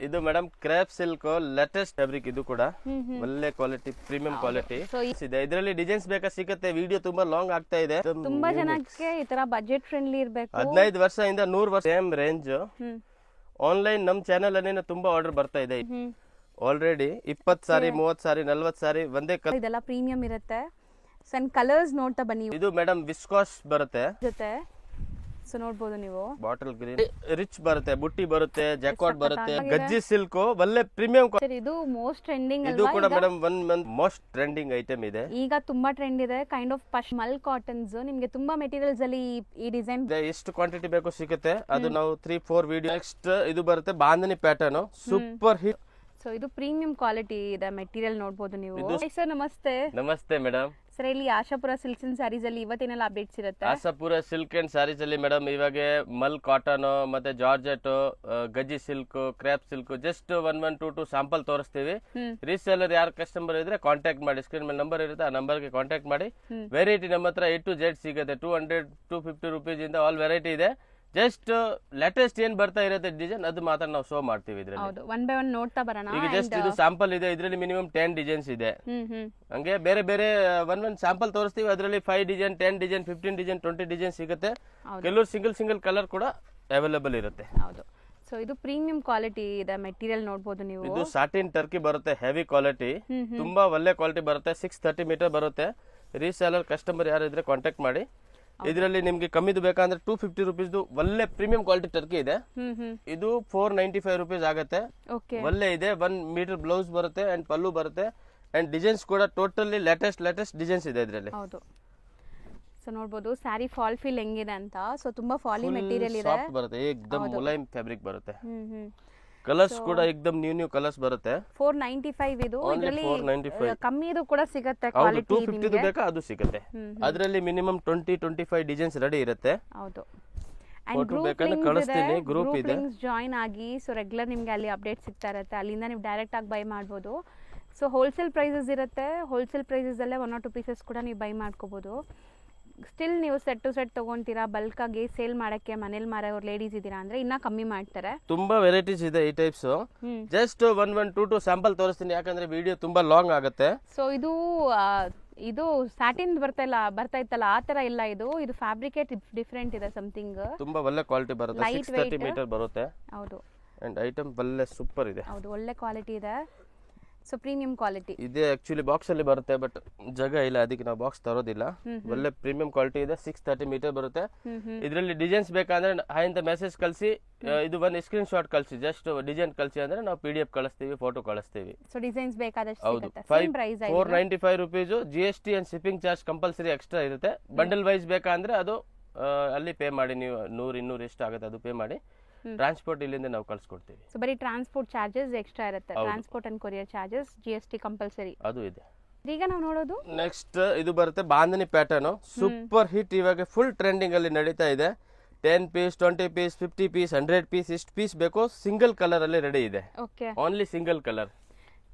ಇದು madam crepe silk latest fabric ಇದು ಕೂಡ ಒಳ್ಳೆ ಕ್ವಾಲಿಟಿ ಪ್ರೀಮಿಯಂ ಕ್ವಾಲಿಟಿ ಇದೆ. ಇದರಲ್ಲಿ ಡಿಸೈನ್ಸ್ ಬೇಕಾ ಸಿಗುತ್ತೆ. ವಿಡಿಯೋ ತುಂಬಾ ಲಾಂಗ್ ಆಗ್ತಾ ಇದೆ. ತುಂಬಾ ಜನಕ್ಕೆ ಈ ತರ ಬಜೆಟ್ ಫ್ರೆಂಡ್ಲಿ ಇರಬೇಕು. 15 ವರ್ಷದಿಂದ 100 ವರ್ಷ ಸೇಮ್ ರೇಂಜ್ ಆನ್ಲೈನ್ ನಮ್ ಚಾನೆಲ್ ಅಲ್ಲಿ ತುಂಬಾ ಆರ್ಡರ್ ಬರ್ತಾ ಇದೆ. ಆಲ್ರೆಡಿ 20 ಸಾರಿ 30 ಸಾರಿ 40 ಸಾರಿ ಒಂದೇ ಇದೆಲ್ಲ ಪ್ರೀಮಿಯಂ ಇರುತ್ತೆ. ಸನ್ ಕಲರ್ಸ್ ನೋಡ್ತಾ ಬನ್ನಿ. ಇದು ಮೇಡಮ್ ವಿಸ್ಕಾಸ್ ಬರುತ್ತೆ ಜೊತೆ ಸೊ ನೋಡಬಹುದು ನೀವು. ಬಾಟಲ್ ಗ್ರೀನ್ ರಿಚ್ ಬರುತ್ತೆ, ಬುಟ್ಟಿ ಬರುತ್ತೆ, ಜಾಕಾಟ್ ಬರುತ್ತೆ, ಗಜ್ಜಿ ಸಿಲ್ಕ್ ಒಳ್ಳೆ ಪ್ರೀಮಿಯಂ. ಇದು ಮೋಸ್ಟ್ ಟ್ರೆಂಡಿಂಗ್ ಇದು ಕೂಡ madam 1 month most trending item ಇದೆ. ಈಗ ತುಂಬಾ ಟ್ರೆಂಡ್ ಇದೆ. ಕೈಂಡ್ ಆಫ್ ಪಶ್ಮಲ್ ಕಾಟನ್ಸ್. ನಿಮಗೆ ತುಂಬಾ ಮೆಟೀರಿಯಲ್ಸ್ ಅಲ್ಲಿ ಈ ಡಿಸೈನ್ ಎಷ್ಟು ಕ್ವಾಂಟಿಟಿ ಬೇಕು ಸಿಗುತ್ತೆ. ಅದು ನಾವು 3-4 ವಿಡಿಯೋ. ನೆಕ್ಸ್ಟ್ ಇದು ಬರುತ್ತೆ bandhani pattern, super hit. So ಇದು ಪ್ರೀಮಿಯಂ ಕ್ವಾಲಿಟಿ ಇದೆ ಮೆಟೀರಿಯಲ್ ನೋಡಬಹುದು ನೀವು. ಸರ್ ನಮಸ್ತೆ. ನಮಸ್ತೆ ಮೇಡಮ್. ಸರ್ ಇಲ್ಲಿ ಆಶಾಪುರ ಸಿಲ್ಕ್ಸ್ ಅಂಡ್ ಸ್ಯಾರೀಸ್ ಅಲ್ಲಿ ಇವತ್ತೇನೆಲ್ಲ ಅಪ್ಡೇಟ್ಸ್ ಇರುತ್ತೆ? ಆಶಾಪುರ ಸಿಲ್ಕ್ ಅಂಡ್ ಸ್ಯಾರೀಸ್ ಅಲ್ಲಿ ಮೇಡಮ್ ಇವಾಗ ಮಲ್ ಕಾಟನ್ ಮತ್ತೆ ಜಾರ್ಜೆಟ್, ಗಜ್ಜಿ silk, crepe silk just 1-2 sample ತೋರಿಸ್ತೀವಿ. ರೀಸೇಲರ್ ಯಾರು ಕಸ್ಟಮರ್ ಇದ್ರೆ ಕಾಂಟ್ಯಾಕ್ಟ್ ಮಾಡಿ. ಸ್ಕ್ರೀನ್ ಮೇಲೆ ನಂಬರ್ ಇರುತ್ತೆ, ಆ ನಂಬರ್ಗೆ ಕಾಂಟ್ಯಾಕ್ಟ್ ಮಾಡಿ. ವೆರೈಟಿ ನಮ್ಮ ಹತ್ರ A to Z ಸಿಗುತ್ತೆ. 200-250 ರುಪೀಸ್ ಇಂದ ಆಲ್ ವೆರೈಟಿ ಇದೆ. ಜಸ್ಟ್ ಲೇಟೆಸ್ಟ್ ಏನ್ ಬರ್ತಾ ಇರುತ್ತೆ ಡಿಸೈನ್ ಅದು ಮಾತ್ರ ನಾವು ಶೋ ಮಾಡ್ತೀವಿ ಇದ್ರಲ್ಲಿ. ಹೌದು, 1 by 1 ನೋಡ್ತಾ ಬರೋಣ. ಈಗ ಜಸ್ಟ್ ಇದು ಸ್ಯಾಂಪಲ್ ಇದೆ. ಇದರಲ್ಲಿ ಮಿನಿಮಮ್ 10 ಡಿಸೈನ್ಸ್ ಇದೆ. ಹಂಗೆ ಬೇರೆ ಬೇರೆ 1 ಸ್ಯಾಂಪಲ್ ತೋರಿಸ್ತೀವಿ. ಅದರಲ್ಲಿ 5 ಡಿಸೈನ್, 10 ಡಿಸೈನ್, 15 ಡಿಸೈನ್, 20 ಡಿಸೈನ್ ಸಿಗುತ್ತೆ. ಕೆಲವರು ಸಿಂಗಲ್ ಕಲರ್ ಕೂಡ ಅವೈಲೇಬಲ್ ಇರುತ್ತೆ. ಹೌದು. ಸೊ ಇದು ಪ್ರೀಮಿಯಂ ಕ್ವಾಲಿಟಿ ಇದೆ ಮೆಟೀರಿಯಲ್ ನೋಡಬಹುದು ನೀವು. ಇದು ಸಾಟಿನ್ ಟರ್ಕಿ ಬರುತ್ತೆ, ಹೆವಿ ಕ್ವಾಲಿಟಿ, ತುಂಬಾ ಒಳ್ಳೆ ಕ್ವಾಲಿಟಿ ಬರುತ್ತೆ. 630 ಮೀಟರ್ ಬರುತ್ತೆ. ರೀಸೇಲರ್ ಕಸ್ಟಮರ್ ಯಾರು ಇದ್ರೆ ಕಾಂಟ್ಯಾಕ್ಟ್ ಮಾಡಿ. ಇದರಲ್ಲಿ ನಿಮ್ಗೆ ಕಮ್ಮಿದು ಬೇಕಂದ್ರೆ 250 ರುಪೀಸ್ ಒಳ್ಳೆ ಪ್ರೀಮಿಯಂ ಕ್ವಾಲಿಟಿ ಟರ್ಕಿ ಇದೆ. ಇದು 495 ರುಪೀಸ್ ಆಗುತ್ತೆ. ಒಳ್ಳೆ ಇದೆ. 1 ಮೀಟರ್ ಬ್ಲೌಸ್ ಬರುತ್ತೆ ಅಂಡ್ ಪಲ್ಲು ಬರುತ್ತೆ ಅಂಡ್ ಡಿಸೈನ್ಸ್ ಕೂಡ ಟೋಟಲಿ ಲೇಟೆಸ್ಟ್ ಡಿಸೈನ್ಸ್ ಇದೆ ಇದರಲ್ಲಿ. ಹೌದು. ಸೊ ನೋಡಬಹುದು ಸ್ಯಾರಿ ಫಾಲ್ ಫೀಲ್ ಹೆಂಗಿದೆ ಅಂತ. ಸೊ ತುಂಬಾ ಫಾಲಿ ಮೆಟೀರಿಯಲ್ ಇದೆ. ಸಾಫ್ಟ್ ಬರುತ್ತೆ, ಏಕದಮ್ ಮುಲಾಯಂ ಫ್ಯಾಬ್ರಿಕ್ ಬರುತ್ತೆ. ಕಲರ್ಸ್ ಕೂಡ ಏಕದಮ್ ನ್ಯೂ ಕಲರ್ಸ್ ಬರುತ್ತೆ. 495 ಇದು. ಇದರಲ್ಲಿ ಕಮ್ಮಿದು ಕೂಡ ಸಿಗುತ್ತೆ ಕ್ವಾಲಿಟಿ. 250 ಬೇಕಾ ಅದು ಸಿಗುತ್ತೆ. ಅದರಲ್ಲಿ ಮಿನಿಮಮ್ 20-25 ಡಿಸೈನ್ಸ್ ರೆಡಿ ಇರುತ್ತೆ. ಹೌದು. ಅಂಡ್ ಗ್ರೂಪ್ ಲಿಂಕ್ಸ್ ಜಾಯಿನ್ ಆಗಿ. ಸೊ ರೆಗ್ಯುಲರ್ ನಿಮ್ಗೆ ಅಲ್ಲಿ ಅಪ್ಡೇಟ್ ಸಿಗ್ತಾ ಇರುತ್ತೆ. ಅಲ್ಲಿಂದ ನೀವು ಡೈರೆಕ್ಟ್ ಆಗಿ ಬೈ ಮಾಡ್ಬೋದು. ಸೊ ಹೋಲ್ಸೇಲ್ ಪ್ರೈಸಸ್ ಇರುತ್ತೆ. ಹೋಲ್ಸೇಲ್ ಪ್ರೈಸಸ್ ಅಲ್ಲೇ 1 or 2 ಪೀಸಸ್ ಕೂಡ ನೀವು ಬೈ ಮಾಡ್ಕೋಬಹುದು. ಸ್ಟಿಲ್ ನೀವು ಸೆಟ್ ಟು ಸೆಟ್ ತಗೊಂತೀರಾ, ಬಲ್ಕ್ ಆಗಿ ಸೇಲ್ ಮಾಡಕ್ಕೆ ಮನೇಲಿ ಮಾರೋರು ಲೇಡೀಸ್ ಇದೀರಾ ಅಂದ್ರೆ ಇನ್ನ ಕಮ್ಮಿ ಮಾಡ್ತಾರೆ. ತುಂಬಾ ವೆರೈಟೀಸ್ ಇದೆ ಈ ಟೈಪ್ಸ್. ಜಸ್ಟ್ 1-2 ಸ್ಯಾಂಪಲ್ ತೋರಿಸ್ತೀನಿ, ಯಾಕಂದ್ರೆ ವಿಡಿಯೋ ತುಂಬಾ ಲಾಂಗ್ ಆಗುತ್ತೆ. ಸೊ ಇದು ಸ್ಯಾಟಿನ್ ಬರ್ತಾ ಇತ್ತಲ್ಲ ಆ ತರ ಇಲ್ಲ. ಇದು ಫ್ಯಾಬ್ರಿಕೇಟ್ ಡಿಫರೆಂಟ್ ಇದೆ. ಸಮಥಿಂಗ್ ತುಂಬಾ ಒಳ್ಳೆ ಕ್ವಾಲಿಟಿ ಬರುತ್ತೆ. 630 ಮೀಟರ್ ಬರುತ್ತೆ. ಹೌದು. ಅಂಡ್ ಐಟಮ್ ಒಳ್ಳೆ ಸೂಪರ್ ಇದೆ. ಹೌದು, ಒಳ್ಳೆ ಕ್ವಾಲಿಟಿ ಇದೆ. ಸೊ ಪ್ರೀಮಿಯಂ ಕ್ವಾಲಿಟಿ ಇದೆ. ಆಕ್ಚುಲಿ ಬಾಕ್ಸ್ ಅಲ್ಲಿ ಬರುತ್ತೆ, ಬಟ್ ಜಾಗ ಇಲ್ಲ, ಅದಕ್ಕೆ ನಾವು ಬಾಕ್ಸ್ ತರೋದಿಲ್ಲ. ಒಳ್ಳೆ ಪ್ರೀಮಿಯಂ ಕ್ವಾಲಿಟಿ ಇದೆ. 630 ಮೀಟರ್ ಬರುತ್ತೆ. ಇದರಲ್ಲಿ ಡಿಸೈನ್ಸ್ ಬೇಕಂದ್ರೆ ಹಾಯ್ ಅಂತ ಮೆಸೇಜ್ ಕಳಿಸಿ. ಇದು ಒಂದು ಸ್ಕ್ರೀನ್ ಶಾಟ್ ಕಳಿಸಿ. ಜಸ್ಟ್ ಡಿಸೈನ್ ಕಳಿಸಿ ಅಂದ್ರೆ ನಾವು PDF ಕಳಿಸ್ತೀವಿ, ಫೋಟೋ ಕಳಿಸ್ತೀವಿ. ಸೊ ಡಿಸೈನ್ಸ್ ಬೇಕಾದಷ್ಟು ಸಿಗುತ್ತೆ. 495 rupees. GST and shipping charge compulsory extra ಇರುತ್ತೆ. ಬಂಡಲ್ ವೈಸ್ ಬೇಕಂದ್ರೆ ಅದು ಅಲ್ಲಿ ಪೇ ಮಾಡಿ. ನೀವು 100-200 ಎಷ್ಟು ಆಗುತ್ತೆ ಅದು ಪೇ ಮಾಡಿ. ಟ್ರಾನ್ಸ್ಪೋರ್ಟ್ ಇಲ್ಲಿಂದ ನಾವು ಕಳ್ಸಿಕೊಡ್ತೀವಿ. ಸೊ ಬರೀ ಟ್ರಾನ್ಸ್ಪೋರ್ಟ್ ಚಾರ್ಜಸ್ ಎಕ್ಸ್ಟ್ರಾ ಇರುತ್ತೆ. Transport and courier charges, GST compulsory ಅದು ಇದೆ. ಈಗ ನಾವು ನೋಡೋದು ನೆಕ್ಸ್ಟ್ ಇದು ಬರುತ್ತೆ ಬಾಂಧನಿ ಪ್ಯಾಟರ್ನ್. ಸೂಪರ್ ಹಿಟ್, ಇವಾಗ ಫುಲ್ ಟ್ರೆಂಡಿಂಗ್ ಅಲ್ಲಿ ನಡೀತಾ ಇದೆ. 10 ಪೀಸ್, 20 ಪೀಸ್, 50 ಪೀಸ್, 100 ಪೀಸ್, ಇಷ್ಟು ಪೀಸ್ ಬೇಕು. ಸಿಂಗಲ್ ಕಲರ್ ಅಲ್ಲಿ ರೆಡಿ ಇದೆ. Only single colour.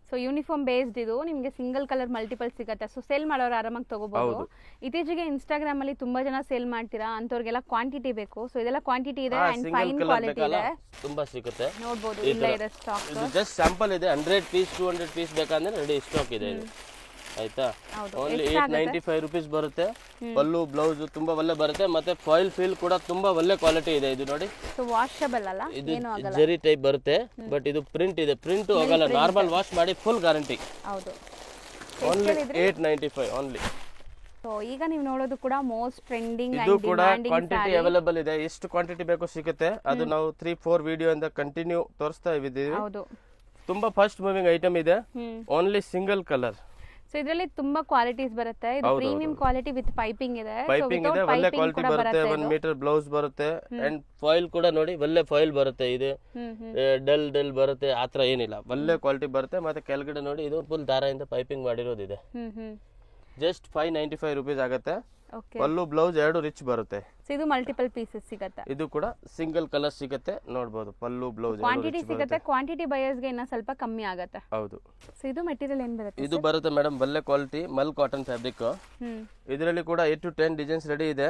So uniform based ಇದು. ನಿಮಗೆ ಸಿಂಗಲ್ ಕಲರ್ ಮಲ್ಟಿಪಲ್ ಸಿಗುತ್ತೆ. ಸೊ ಸೇಲ್ ಮಾಡೋರು ಆರಾಮಾಗಿ ತಗೋಬಹುದು. ಇತ್ತೀಚೆಗೆ ಇನ್ಸ್ಟಾಗ್ರಾಮ್ ಅಲ್ಲಿ ತುಂಬಾ ಜನ ಸೇಲ್ ಮಾಡ್ತೀರಾ, ಅಂತವ್ರಿಗೆಲ್ಲ ಕ್ವಾಂಟಿಟಿ ಬೇಕು. ಸೊ ಇದೆಲ್ಲ ಕ್ವಾಂಟಿಟಿ ಇದೆ ಅಂಡ್ ಫೈನ್ ಕ್ವಾಲಿಟಿ ಇದೆ. ತುಂಬಾ ಸಿಗುತ್ತೆ. ನೋಡಬಹುದು ಇಲ್ಲ ಇದೆ ಸ್ಟಾಕ್. ಇದು ಜಸ್ಟ್ ಸ್ಯಾಂಪಲ್ ಇದೆ. 100 ಪೀಸ್ 200 ಪೀಸ್ ಬೇಕಂದ್ರೆ ರೆಡಿ ಸ್ಟಾಕ್ ಇದೆ ಇದು. ಆಯ್ತಾ? ಓನ್ಲಿ 895 ರುಪೀಸ್ ಬರುತ್ತೆ. ಪಲ್ಲು ಬ್ಲೌಸ್ ತುಂಬಾ ಒಳ್ಳೆ ಬರುತ್ತೆ. ಮತ್ತೆ ಫಾಯಿಲ್ ಫೀಲ್ ಕೂಡ ತುಂಬಾ ಒಳ್ಳೆ ಕ್ವಾಲಿಟಿ ಇದೆ. ಇದು ನೋಡಿ, ವಾಷಬಲ್ ಅಲ್ಲ, ಏನು ಆಗಲ್ಲ. ಜರಿ ಟೈಪ್ ಬರುತ್ತೆ, ಬಟ್ ಇದು ಪ್ರಿಂಟ್ ಇದೆ. ಪ್ರಿಂಟ್ ಹೋಗಲ್ಲ. ನಾರ್ಮಲ್ ವಾಶ್ ಮಾಡಿ ಫುಲ್ ಗ್ಯಾರಂಟಿ. ಹೌದು. Only 895 only. ಸೊ ಈಗ ನೀವು ನೋಡೋದು ಕೂಡ ಮೋಸ್ಟ್ ಟ್ರೆಂಡಿಂಗ್ ಇದು ಕೂಡ ಕ್ವಾಂಟಿಟಿ ಅವೈಲೇಬಲ್ ಇದೆ. ಎಷ್ಟು ಕ್ವಾಂಟಿಟಿ ಬೇಕು ಸಿಗುತ್ತೆ. ಅದು ನಾವು 3-4 ವಿಡಿಯೋ ಇಂದ ಕಂಟಿನ್ಯೂ ತೋರಿಸ್ತಾ ಇದ್ದೀವಿ. ಹೌದು. ತುಂಬಾ ಫಾಸ್ಟ್ ಮೂವಿಂಗ್ ಐಟಮ್ ಇದೆ. Only single colour. ಸೊ ಇದರಲ್ಲಿ ತುಂಬಾ ಕ್ವಾಲಿಟೀಸ್ ಬರುತ್ತೆ. ಇದು ಪ್ರೀಮಿಯಂ ಕ್ವಾಲಿಟಿ ವಿತ್ ಪೈಪಿಂಗ್ ಇದೆ. ಪೈಪಿಂಗ್ ಇದೆ, ಒಳ್ಳೆ ಕ್ವಾಲಿಟಿ ಬರುತ್ತೆ. 1 ಮೀಟರ್ ಬ್ಲೌಸ್ ಬರುತ್ತೆ ಅಂಡ್ ಫಾಯಿಲ್ ಕೂಡ ನೋಡಿ ಒಳ್ಳೆ ಫಾಯಿಲ್ ಬರುತ್ತೆ. ಇದು ಡಲ್ ಬರುತ್ತೆ, ಆತರ ಏನಿಲ್ಲ. ಒಳ್ಳೆ ಕ್ವಾಲಿಟಿ ಬರುತ್ತೆ. ಮತ್ತೆ ಕೆಳಗಡೆ ನೋಡಿ ಇದು ಫುಲ್ ದಾರದಿಂದ ಪೈಪಿಂಗ್ ಮಾಡಿರೋದಿದೆ. ಜಸ್ಟ್ 595 ರುಪೀಸ್ ಆಗುತ್ತೆ. ಪಲ್ಲು ಬ್ಲೌಸ್ 2 ರಿಚ್ ಬರುತ್ತೆ. ಇದು ಮಲ್ಟಿಪಲ್ ಪೀಸಸ್ ಸಿಗುತ್ತೆ. ಇದು ಕೂಡ ಸಿಂಗಲ್ ಕಲರ್ ಸಿಗುತ್ತೆ. ನೋಡಬಹುದು ಪಲ್ಲು ಬ್ಲೌಸ್ ಕ್ವಾಂಟಿಟಿ ಸಿಗುತ್ತೆ. ಕ್ವಾಂಟಿಟಿ ಬಯರ್ಸ್ ಗೆ ಇನ್ನ ಸ್ವಲ್ಪ ಕಮ್ಮಿ ಆಗುತ್ತೆ. ಹೌದು. ಸೊ ಇದು ಮೆಟೀರಿಯಲ್ ಏನ್ ಬರುತ್ತೆ? ಇದು ಬರುತ್ತೆ ಮೇಡಮ್ ಒಳ್ಳೆ ಕ್ವಾಲಿಟಿ ಮಲ್ ಕಾಟನ್ ಫ್ಯಾಬ್ರಿಕ್. ಇದರಲ್ಲಿ ಕೂಡ 8 to 10 ಡಿಸೈನ್ಸ್ ರೆಡಿ ಇದೆ.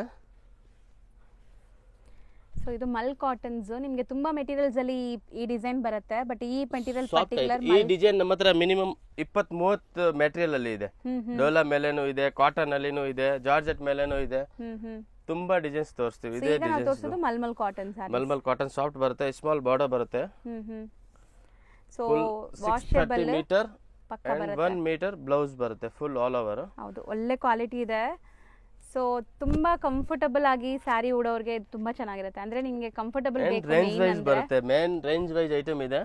ಸೊ ಸೊ ಇದು ಮಲ್ ಕಾಟನ್ಸ್ ನಿಮಗೆ ತುಂಬಾ ಮೆಟೀರಿಯಲ್ಸ್ ಅಲ್ಲಿ ಈ ಡಿಸೈನ್ ಬರುತ್ತೆ ಬಟ್ ಈ ಮೆಟೀರಿಯಲ್ ಸಾಫ್ಟ್ ಪರ್ಟಿಕ್ಯುಲರ್ ಈ ಡಿಸೈನ್ ನಮ್ಮ ಹತ್ರ ಮಿನಿಮಮ್ 20-30 ಮೆಟೀರಿಯಲ್ ಅಲ್ಲಿ ಇದೆ. ಡೋಲಾ ಮೇಲೇನು ಇದೆ, ಕಾಟನ್ ಅಲ್ಲಿನೂ ಇದೆ, ಜಾರ್ಜೆಟ್ ಮೇಲೇನು ಇದೆ, ತುಂಬಾ ಡಿಸೈನ್ಸ್ ತೋರಿಸ್ತೀವಿ. ಇದೇ ಈಗ ನಾವು ಡಿಸೈನ್ಸ್ ತೋರಿಸೋದು mulmul cotton sari. Mulmul cotton soft ಬರುತ್ತೆ, ಸ್ಮಾಲ್ ಬಾರ್ಡರ್ ಬರುತ್ತೆ, ಸೊ 630 ವಾಷಬಲ್ ಮೀಟರ್ ಪಕ್ಕ ಅಂಡ್ ಬರುತ್ತೆ. 1 ಮೀಟರ್ ಬ್ಲೌಸ್ ಬರುತ್ತೆ ಫುಲ್ ಆಲ್ ಓವರ್. ಹೌದು, ಒಳ್ಳೆ ಕ್ವಾಲಿಟಿ ಇದೆ. ಸೊ ತುಂಬಾ ಕಂಫರ್ಟಬಲ್ ಆಗಿ ಸ್ಯಾರಿ ಉಡೋರ್ಗೆ ತುಂಬಾ ಚೆನ್ನಾಗಿರುತ್ತೆ. ಅಂದ್ರೆ ನಿಮಗೆ ಕಂಫರ್ಟಬಲ್ ಬೇಕು ರೇಂಜ್ ವೈಸ್ ಬರುತ್ತೆ, ಮೇನ್ ರೇಂಜ್ ವೈಸ್ ಐಟಮ್ ಇದೆ.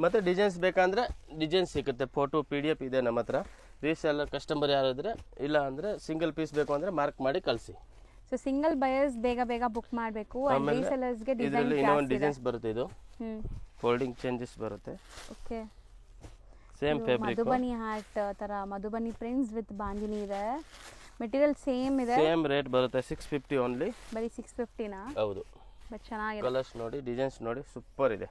ಮತ್ತೆ ಡಿಸೈನ್ಸ್ ಬೇಕಂದ್ರೆ ಡಿಸೈನ್ಸ್ ಸಿಗುತ್ತೆ, ಫೋಟೋ PDF ಇದೆ ನಮ್ಮ ಹತ್ರ. ರೀಸೆಲ್ಲರ್ ಕಸ್ಟಮರ್ ಯಾರು ಇದ್ರೆ, ಇಲ್ಲ ಅಂದ್ರೆ ಸಿಂಗಲ್ ಪೀಸ್ ಬೇಕು ಅಂದ್ರೆ ಮಾರ್ಕ್ ಮಾಡಿ ಕಳಿಸಿ. ಸೊ ಸಿಂಗಲ್ ಬಯರ್ಸ್ ಬೇಗ ಬೇಗ ಬುಕ್ ಮಾಡಬೇಕು. ಅಂಡ್ ರೀಸೆಲ್ಲರ್ಸ್ ಗೆ ಡಿಸೈನ್ ಇದರಲ್ಲಿ ಇನ್ನೊಂದು ಡಿಸೈನ್ಸ್ ಬರುತ್ತೆ, ಇದು ಫೋಲ್ಡಿಂಗ್ ಚೇಂಜಸ್ ಬರುತ್ತೆ. ಓಕೆ, ಸೇಮ್ ಫ್ಯಾಬ್ರಿಕ್, ಮಧುಬನಿ ಹ್ಯಾಟ್ ತರ ಮಧುಬನಿ ಪ್ರಿಂಟ್ಸ್ ವಿತ್ ಬಾಂದಿನಿ ಇದೆ. ಮೆಟೀರಿಯಲ್ ಸೇಮ್ ಇದೆ, ಸೇಮ್ ರೇಟ್ ಬರುತ್ತೆ 650 ಓನ್ಲಿ. ಬರೀ 650 ನಾ? ಹೌದು. ಬಟ್ ಚೆನ್ನಾಗಿದೆ. ಕಲರ್ಸ್ ನೋಡಿ, ಡಿಸೈನ್ಸ್ ನೋಡಿ, ಸೂಪರ್ ಇದೆ.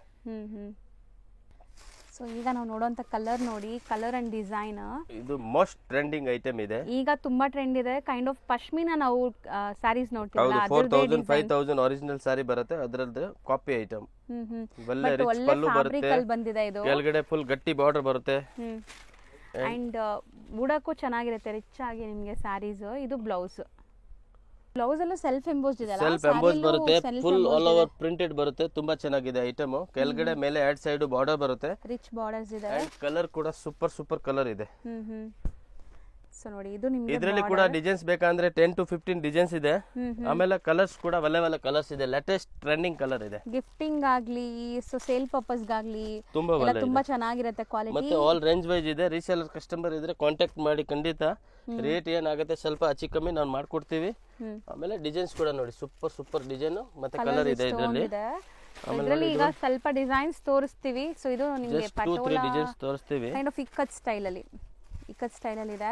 ಸೊ ಈಗ ನಾವು ನೋಡುವಂತ ಕಲರ್ ನೋಡಿ, ಕಲರ್ ಅಂಡ್ ಡಿಸೈನ್ ಇದು ಮೋಸ್ಟ್ ಟ್ರೆಂಡಿಂಗ್ ಐಟಮ್ ಇದೆ. ಈಗ ತುಂಬಾ ಟ್ರೆಂಡ್ ಇದೆ. ಕೈಂಡ್ ಆಫ್ ಪಶ್ಮಿನಾ ನಾವು ಸ್ಯಾರೀಸ್ ನೋಡ್ತೀವಲ್ಲ, ಹೌದು, 4000 5000 ಒರಿಜಿನಲ್ ಸಾರಿ ಬರುತ್ತೆ, ಅದರದ್ದು ಕಾಪಿ ಐಟಮ್. ಒಳ್ಳೆ ರಿಚ್ ಪಲ್ಲು ಬರುತ್ತೆ, ಬಂದಿದೆ ಇದು. ಕೆಳಗಡೆ ಫುಲ್ ಗಟ್ಟಿ ಬಾರ್ಡರ್ ಬರುತ್ತೆ. ಅಂಡ್ ಉಡಕ್ಕೂ ಚೆನ್ನಾಗಿರುತ್ತೆ, ರಿಚ್ ಆಗಿ ನಿಮಗೆ ಸ್ಯಾರೀಸ್. ಇದು ಬ್ಲೌಸ್ ಅಲ್ಲೂ ಸೆಲ್ಫ್ ಎಂಬೋಸ್ಡ್ ಇದೆ, ಸೆಲ್ಫ್ ಎಂಬೋಸ್ ಬರುತ್ತೆ, ಫುಲ್ ಆಲ್ ಓವರ್ ಪ್ರಿಂಟೆಡ್ ಬರುತ್ತೆ, ತುಂಬಾ ಚೆನ್ನಾಗಿದೆ ಐಟಮ್. ಕೆಳಗಡೆ ಮೇಲೆ ಎರಡ್ ಸೈಡ್ ಬಾರ್ಡರ್ ಬರುತ್ತೆ, ರಿಚ್ ಬಾರ್ಡರ್ಸ್ ಇದೆ. ಕಲರ್ ಕೂಡ ಸೂಪರ್ ಕಲರ್ ಇದೆ. ಸೊ ನೋಡಿ, ಇದು ನಿಮಗೆ ಇದರಲ್ಲಿ ಕೂಡ ಡಿಸೈನ್ಸ್ ಬೇಕಂದ್ರೆ 10 to 15 ಡಿಸೈನ್ಸ್ ಇದೆ. ಆಮೇಲೆ ಕಲರ್ಸ್ ಕೂಡ ಒಳ್ಳೆ ಕಲರ್ಸ್ ಇದೆ, ಲೇಟೆಸ್ಟ್ ಟ್ರೆಂಡಿಂಗ್ ಕಲರ್ ಇದೆ. ಗಿಫ್ಟಿಂಗ್ ಆಗ್ಲಿ, ಸೊ ಸೇಲ್ ಪರ್ಪಸ್ ಗಾಗ್ಲಿ ತುಂಬಾ ತುಂಬಾ ಚೆನ್ನಾಗಿರುತ್ತೆ ಕ್ವಾಲಿಟಿ. ಮತ್ತೆ ಆಲ್ ರೇಂಜ್ ವೈಸ್ ಇದೆ. ರೀಸೇಲರ್ ಕಸ್ಟಮರ್ ಇದ್ರೆ ಕಾಂಟ್ಯಾಕ್ಟ್ ಮಾಡಿ, ಖಂಡಿತ ರೇಟ್ ಏನಾಗುತ್ತೆ ಸ್ವಲ್ಪ ಹೆಚ್ಚು ಕಮ್ಮಿ ನಾವು ಮಾಡ್ಕೊಡ್ತೀವಿ. ಆಮೇಲೆ ಡಿಸೈನ್ಸ್ ಕೂಡ ನೋಡಿ, ಸೂಪರ್ ಡಿಸೈನ್ ಮತ್ತೆ ಕಲರ್ ಇದೆ ಇದರಲ್ಲಿ. ಇದರಲ್ಲಿ ಈಗ ಸ್ವಲ್ಪ ಡಿಸೈನ್ಸ್ ತೋರಿಸ್ತೀವಿ. ಸೊ ಇದು ನಿಮಗೆ 2-3 ಡಿಸೈನ್ಸ್ ತೋರಿಸ್ತೀವಿ, ಕೈಂಡ್ ಆಫ್ ಇಕ್ಕತ್ ಸ್ಟೈಲ್ ಅಲ್ಲಿ ಇದೆ.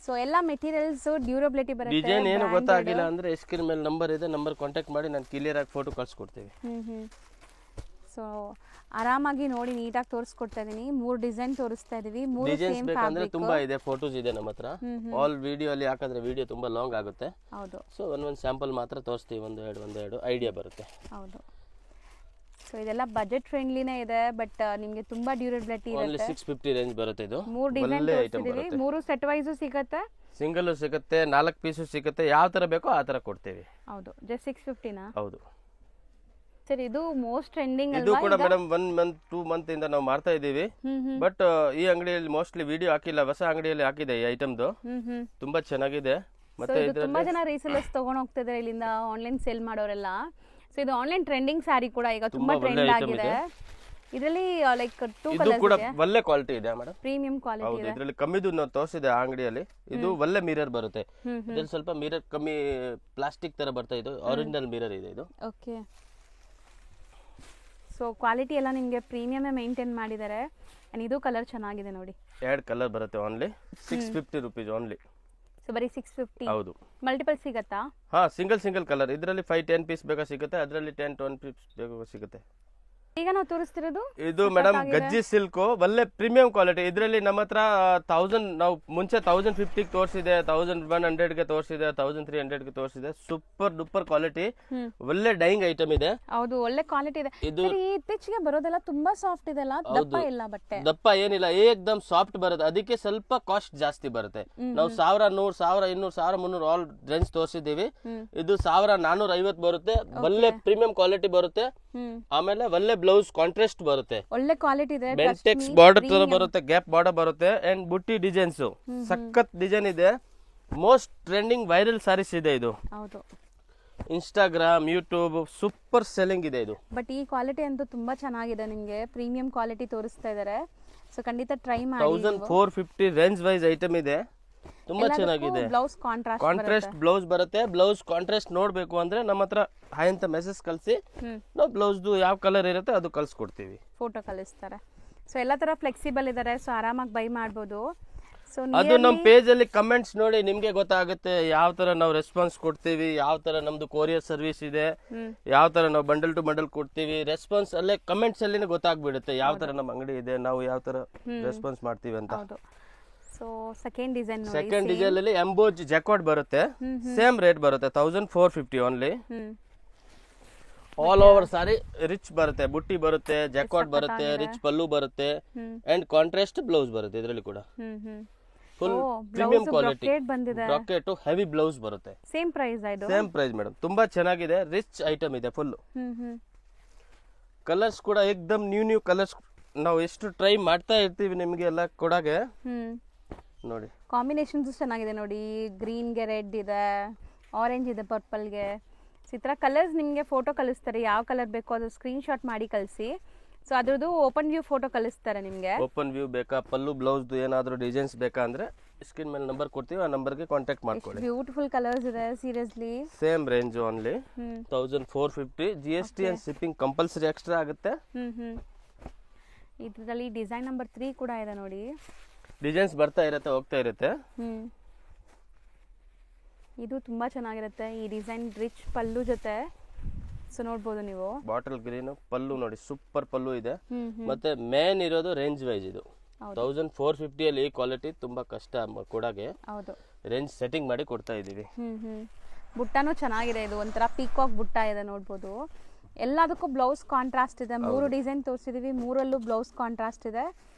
ಸೊ ಎಲ್ಲ ಮೆಟೀರಿಯಲ್ಸ್ ಡ್ಯೂರಬಿಲಿಟಿ ಬರುತ್ತೆ. ಡಿಸೈನ್ ಏನು ಗೊತ್ತಾಗಿಲ್ಲ ಅಂದ್ರೆ ಸ್ಕ್ರೀನ್ ಮೇಲೆ ನಂಬರ್ ಇದೆ, ನಂಬರ್ ಕಾಂಟ್ಯಾಕ್ಟ್ ಮಾಡಿ ನಾನು ಕ್ಲಿಯರ್ ಆಗಿ ಫೋಟೋ ಕಳ್ಸಿಕೊಡ್ತೀವಿ. ಸೊ ಆರಾಮಾಗಿ ನೋಡಿ, ನೀಟಾಗಿ ತೋರಿಸ್ಕೊಡ್ತಾ ಇದೀನಿ. 3 ಡಿಸೈನ್ ತೋರಿಸ್ತಾ ಇದೀವಿ, 3 ಡಿಸೈನ್ಸ್ ಸೇಮ್ ಬೇಕಂದ್ರೆ ಫ್ಯಾಬ್ರಿಕ್. ತುಂಬಾ ಇದೆ, ಫೋಟೋಸ್ ಇದೆ ನಮ್ಮ ಹತ್ರ. ಆಲ್ ವಿಡಿಯೋ ಅಲ್ಲಿ ಹಾಕಿದ್ರೆ ವಿಡಿಯೋ ತುಂಬಾ ಲಾಂಗ್ ಆಗುತ್ತೆ. ಹೌದು, ಸೊ ಒಂದೊಂದು ಸ್ಯಾಂಪಲ್ ಮಾತ್ರ ತೋರಿಸ್ತೀವಿ, ಒಂದೆರಡು ಐಡಿಯಾ ಬರುತ್ತೆ. ಹೌದು. ಸೊ ಇದೆಲ್ಲ ಬಜೆಟ್ ಫ್ರೆಂಡ್ಲಿನೇ ಇದೆ, ಬಟ್ ನಿಮಗೆ ತುಂಬಾ ಡ್ಯೂರಬಿಲಿಟಿ ಓನ್ಲಿ ಇರುತ್ತೆ. 650 ರೇಂಜ್ ಬರುತ್ತೆ. ಇದು 3 ಡಿಸೈನ್ ಒಳ್ಳೆ ಐಟಮ್ ತೋರಿಸ್ತಿದೀವಿ, ಬರುತ್ತೆ. 3 ಸೆಟ್ ವೈಸು ಸಿಗುತ್ತೆ, ಸಿಂಗಲ್ ಸಿಗುತ್ತೆ, 4 ಪೀಸು ಸಿಗುತ್ತೆ, ಯಾವ ತರ ಬೇಕೋ ಆ ತರ ಕೊಡ್ತೀವಿ. ಹೌದು. ಜಸ್ಟ್ 650 ನಾ? ಹೌದು ಸರ್, ಇದು ಮೋಸ್ಟ್ ಟ್ರೆಂಡಿಂಗ್ ಇದು ಅಲ್ವಾ ಕೂಡ ಈಗ? ಮೇಡಮ್ 1 ಮಂತ್ 2 ಮಂತ್ ಇಂದ ನಾವು ಮಾಡ್ತಾ ಇದೀವಿ. ಬಟ್ ಈ ಅಂಗಡಿಯಲ್ಲಿ ಮೋಸ್ಟ್ಲಿ ವಿಡಿಯೋ ಹಾಕಿಲ್ಲ, ಹೊಸ ಅಂಗಡಿಯಲ್ಲಿ ಹಾಕಿದೆ ಈ ಐಟಮ್ದು. ತುಂಬಾ ಚೆನ್ನಾಗಿದೆ. ಮತ್ತೆ ಇದು ತುಂಬಾ ಜನ ರೀಸೇಲರ್ಸ್ ತಗೊಂಡ್ ಹೋಗ್ತಿದ್ದಾರೆ ಇಲ್ಲಿಂದ, ಆನ್ಲೈನ್ ಸೇಲ್ ಮಾಡೋರೆಲ್ಲ. ಸೊ ಇದು ಆನ್ಲೈನ್ ಟ್ರೆಂಡಿಂಗ್ ಸ್ಯಾರಿ ಕೂಡ ಈಗ ತುಂಬಾ ಟ್ರೆಂಡ್ ಆಗಿದೆ. ಇದರಲ್ಲಿ ಲೈಕ್ 2 ಇದು ಕಲರ್ಸ್ ಕೂಡ ಇದೆ, ಒಳ್ಳೆ ಕ್ವಾಲಿಟಿ ಇದೆ ಮೇಡಮ್, ಪ್ರೀಮಿಯಂ ಕ್ವಾಲಿಟಿ ಹೌದು. ಇದೆ. ಇದರಲ್ಲಿ ಕಮ್ಮಿದು ನಾವು ತೋರಿಸಿದೆ ಆ ಅಂಗಡಿಯಲ್ಲಿ. ಇದು ಒಳ್ಳೆ ಮಿರರ್ ಬರುತ್ತೆ, ಇದ್ರಲ್ಲಿ ಸ್ವಲ್ಪ ಮಿರರ್ ಕಮ್ಮಿ ಪ್ಲಾಸ್ಟಿಕ್ ತರ ಬರ್ತಾ, ಇದು ಒರಿಜಿನಲ್ ಮಿರರ್ ಇದೆ ಇದು. ಓಕೆ. ಸೊ ಕ್ವಾಲಿಟಿ ಎಲ್ಲ ನಿಮಗೆ ಪ್ರೀಮಿಯಮೇ ಮೇಂಟೈನ್ ಮಾಡಿದ್ದಾರೆ. ಅಂಡ್ ಇದು ಕಲರ್ ಚೆನ್ನಾಗಿದೆ ನೋಡಿ. 2 ಕಲರ್ ಬರುತ್ತೆ, ಓನ್ಲಿ 650 ರುಪೀಸ್ ಓನ್ಲಿ. ಸೊ ಬರೀ 650. ಹೌದು. ಮಲ್ಟಿಪಲ್ ಸಿಗತ್ತಾ? ಹಾ, ಸಿಂಗಲ್ ಕಲರ್. ಇದರಲ್ಲಿ 5-10 ಪೀಸ್ ಬೇಕಾ ಸಿಗುತ್ತೆ, ಅದರಲ್ಲಿ 10-20 ಪೀಸ್ ಬೇಕಾ ಸಿಗುತ್ತೆ. ಈಗ ನಾವು ತೋರಿಸ್ತಿರೋದು ಇದು ಮೇಡಮ್ ಗಜ್ಜಿ ಸಿಲ್ಕ್, ಒಳ್ಳೆ ಪ್ರೀಮಿಯಂ ಕ್ವಾಲಿಟಿ. ಇದರಲ್ಲಿ ನಮ್ಮ ಹತ್ರ 1000 ನಾವು ಮುಂಚೆ 1050 ತೋರಿಸಿದೆ, 1100 ಗೆ ತೋರಿಸಿದೆ, 1300 ಗೆ ತೋರಿಸಿದೆ. ಸೂಪರ್ ಡೂಪರ್ ಕ್ವಾಲಿಟಿ, ಒಳ್ಳೆ ಡೈಯಿಂಗ್ ಐಟಮ್ ಇದೆ. ಹೌದು, ಒಳ್ಳೆ ಕ್ವಾಲಿಟಿ ಇದೆ. ಇದು ಇತ್ತೀಚೆಗೆ ಬರೋದೆಲ್ಲ ತುಂಬಾ ಸಾಫ್ಟ್ ಇದೆ ಅಲ್ಲ, ದಪ್ಪ ಇಲ್ಲ ಬಟ್ಟೆ. ದಪ್ಪ ಏನಿಲ್ಲ, ಏಕ್ದಮ್ ಸಾಫ್ಟ್ ಬರುತ್ತೆ. ಅದಕ್ಕೆ ಸ್ವಲ್ಪ ಕಾಸ್ಟ್ ಜಾಸ್ತಿ ಬರುತ್ತೆ. ನಾವು 1100, 1200, 1300 ಆಲ್ ರೇಂಜ್ ತೋರಿಸಿದೀವಿ. ಇದು 1450 ಬರುತ್ತೆ, ಒಳ್ಳೆ ಪ್ರೀಮಿಯಂ ಕ್ವಾಲಿಟಿ ಬರುತ್ತೆ. ಆಮೇಲೆ ಒಳ್ಳೆ ಬ್ಲೌಸ್ ಕಾಂಟ್ರಾಸ್ಟ್ ಬರುತ್ತೆ, ಒಳ್ಳೆ ಕ್ವಾಲಿಟಿ ಇದೆ. ಬೆಂಟೆಕ್ಸ್ ಬಾರ್ಡರ್ ತರ ಬರುತ್ತೆ, ಗ್ಯಾಪ್ ಬಾರ್ಡರ್ ಬರುತ್ತೆ. ಅಂಡ್ ಬುಟ್ಟಿ ಡಿಸೈನ್ಸ್ ಸಖತ್ ಡಿಸೈನ್ ಇದೆ. ಮೋಸ್ಟ್ ಟ್ರೆಂಡಿಂಗ್ ವೈರಲ್ ಸಾರೀಸ್ ಇದೆ ಇದು. ಹೌದು, ಇನ್ಸ್ಟಾಗ್ರಾಮ್, ಯೂಟ್ಯೂಬ್ ಸೂಪರ್ ಸೆಲ್ಲಿಂಗ್ ಇದೆ ಇದು. ಬಟ್ ಈ ಕ್ವಾಲಿಟಿ ಅಂತೂ ತುಂಬಾ ಚೆನ್ನಾಗಿದೆ, ನಿಮಗೆ ಪ್ರೀಮಿಯಂ ಕ್ವಾಲಿಟಿ ತೋರಿಸ್ತಾ ಇದ್ದಾರೆ. ಸೊ ಖಂಡಿತ ಟ್ರೈ ಮಾಡಿ. 1450 ರೇಂಜ್ ವೈಸ್ ಐಟಮ್ ಇದೆ, ತುಂಬಾ ಚೆನ್ನಾಗಿದೆ. ಬ್ಲೌಸ್ ಕಾಂಟ್ರಾಸ್ಟ್ ಬ್ಲೌಸ್ ಬರುತ್ತೆ. ಬ್ಲೌಸ್ ಕಾಂಟ್ರಾಸ್ಟ್ ನೋಡ್ಬೇಕು ಅಂದ್ರೆ ನಮ್ಮ ಹತ್ರ ಹಾಯ್ ಅಂತ ಮೆಸೇಜ್ ಕಳಿಸಿ, ನಾವು ಬ್ಲೌಸ್ ಯಾವ ಕಲರ್ ಇರುತ್ತೆ ಅದು ಕಳ್ಸಿಕೊಡ್ತೀವಿ, ಫೋಟೋ ಕಳಿಸ್ತಾರೆ. ಸೊ ಎಲ್ಲ ತರ ಫ್ಲೆಕ್ಸಿಬಲ್ ಇದಾರೆ, ಸೊ ಆರಾಮಾಗಿ ಬೈ ಮಾಡ್ಬೋದು. ಸೊ ಅದು ನಮ್ಮ ಪೇಜ್ ಅಲ್ಲಿ ಕಮೆಂಟ್ಸ್ ನೋಡಿ ನಿಮ್ಗೆ ಗೊತ್ತಾಗುತ್ತೆ ಯಾವ ತರ ನಾವು ರೆಸ್ಪಾನ್ಸ್ ಕೊಡ್ತೀವಿ, ಯಾವ ತರ ನಮ್ದು ಕೊರಿಯರ್ ಸರ್ವಿಸ್ ಇದೆ, ಯಾವ ತರ ನಾವು ಬಂಡಲ್ ಟು ಬಂಡಲ್ ಕೊಡ್ತೀವಿ. ರೆಸ್ಪಾನ್ಸ್ ಅಲ್ಲೇ ಕಮೆಂಟ್ಸ್ ಅಲ್ಲಿ ಗೊತ್ತಾಗ್ಬಿಡುತ್ತೆ ಯಾವ ತರ ನಮ್ಮ ಅಂಗಡಿ ಇದೆ, ನಾವು ಯಾವ ತರ ರೆಸ್ಪಾನ್ಸ್ ಮಾಡ್ತೀವಿ ಅಂತ. ಸೊ ಸೆಕೆಂಡ್ ಡಿಸೈನ್ ಅಲ್ಲಿ ಎಂಬೋಜ್ ಜಕಾರ್ಡ್ ಬರುತ್ತೆ, ಸೇಮ್ ರೇಟ್ ಬರುತ್ತೆ 1450 ಓನ್ಲಿ. ಆಲ್ ಓವರ್ ಸಾರಿ ರಿಚ್ ಬರುತ್ತೆ, ಬುಟ್ಟಿ ಬರುತ್ತೆ, ಜಾಕ್ವಾಟ್ ಬರುತ್ತೆ, ರಿಚ್ ಪಲ್ಲು ಬರುತ್ತೆ ಅಂಡ್ ಕಾಂಟ್ರಾಸ್ಟ್ ಬ್ಲೌಸ್ ಬರುತ್ತೆ ಇದರಲ್ಲಿ ಕೂಡ. Full premium quality brocade heavy blouse ಬರುತ್ತೆ. ಸೇಮ್ ಪ್ರೈಸ್ ಇದು? Same price madam. ತುಂಬಾ ಚೆನ್ನಾಗಿದೆ, ರಿಚ್ ಐಟಮ್ ಇದೆ ಫುಲ್. ಕಲರ್ಸ್ ಕೂಡ ಏಕ್ದಮ್ ನ್ಯೂ ಕಲರ್ಸ್ ನಾವು ಎಷ್ಟು ಟ್ರೈ ಮಾಡ್ತಾ ಇರ್ತೀವಿ ನಿಮಗೆ ಎಲ್ಲ ಕೊಡಾಗೆ. ನೋಡಿ ಕಾಂಬಿನೇಷನ್ಸ್ ಚೆನ್ನಾಗಿದೆ ನೋಡಿ, ಗ್ರೀನ್ಗೆ ರೆಡ್ ಇದೆ, ಆರೆಂಜ್ ಇದೆ ಪರ್ಪಲ್ಗೆ. ಸೊ ಈ ಥರ ಕಲರ್ಸ್ ನಿಮಗೆ ಫೋಟೋ ಕಳಿಸ್ತಾರೆ, ಯಾವ ಕಲರ್ ಬೇಕೋ ಅದು ಸ್ಕ್ರೀನ್ ಶಾಟ್ ಮಾಡಿ ಕಳಿಸಿ. ಸೊ ಅದ್ರದ್ದು ಓಪನ್ ವ್ಯೂ ಫೋಟೋ ಕಳಿಸ್ತಾರೆ ನಿಮಗೆ. ಓಪನ್ ವ್ಯೂ ಬೇಕಾ, ಪಲ್ಲು ಬ್ಲೌಸ್ ಏನಾದರೂ ಡಿಸೈನ್ಸ್ ಬೇಕಾ ಅಂದ್ರೆ ಸ್ಕ್ರೀನ್ ಮೇಲೆ ನಂಬರ್ ಕೊಡ್ತೀವಿ, ಆ ನಂಬರ್ಗೆ ಕಾಂಟ್ಯಾಕ್ಟ್ ಮಾಡ್ಕೊಳ್ಳಿ. ಬ್ಯೂಟಿಫುಲ್ ಕಲರ್ಸ್ ಇದೆ seriously. Same range only 1450. GST and shipping compulsory extra ಆಗುತ್ತೆ. ಇದರಲ್ಲಿ ಡಿಸೈನ್ ನಂಬರ್ 3 ಕೂಡ ಇದೆ ನೋಡಿ. ಡಿಸೈನ್ಸ್ ಬರ್ತಾ ಇರುತ್ತೆ, ಹೋಗ್ತಾ ಇರುತ್ತೆ. ಇದು ತುಂಬಾ ಚೆನ್ನಾಗಿರುತ್ತೆ ಈ ಡಿಸೈನ್, ರಿಚ್ ಪಲ್ಲು ಜೊತೆ. ಸೊ ನೋಡ್ಬೋದು ನೀವು, ಬಾಟಲ್ ಗ್ರೀನ್ ಪಲ್ಲು ನೋಡಿ, ಸೂಪರ್ ಪಲ್ಲು ಇದೆ. ಮತ್ತೆ ಮೇನ್ ಇರೋದು ರೇಂಜ್ ವೈಸ್ ಇದು 1450 ಅಲ್ಲಿ. ಈ ಕ್ವಾಲಿಟಿ ತುಂಬಾ ಕಷ್ಟ ಕೊಡಾಗೆ. ಹೌದು, ರೇಂಜ್ ಸೆಟ್ಟಿಂಗ್ ಮಾಡಿ ಕೊಡ್ತಾ ಇದೀವಿ. ಬುಟ್ಟಾನು ಚೆನ್ನಾಗಿದೆ, ಇದು ಒಂಥರ ಪೀಕಾಕ್ ಬುಟ್ಟ ಇದೆ ನೋಡ್ಬೋದು. ಎಲ್ಲದಕ್ಕೂ ಬ್ಲೌಸ್ ಕಾಂಟ್ರಾಸ್ಟ್ ಇದೆ. 3 ಡಿಸೈನ್ ತೋರಿಸಿದೀವಿ, 3ರಲ್ಲೂ ಬ್ಲೌಸ್ ಕಾಂಟ್ರಾಸ್ಟ್ ಇದೆ.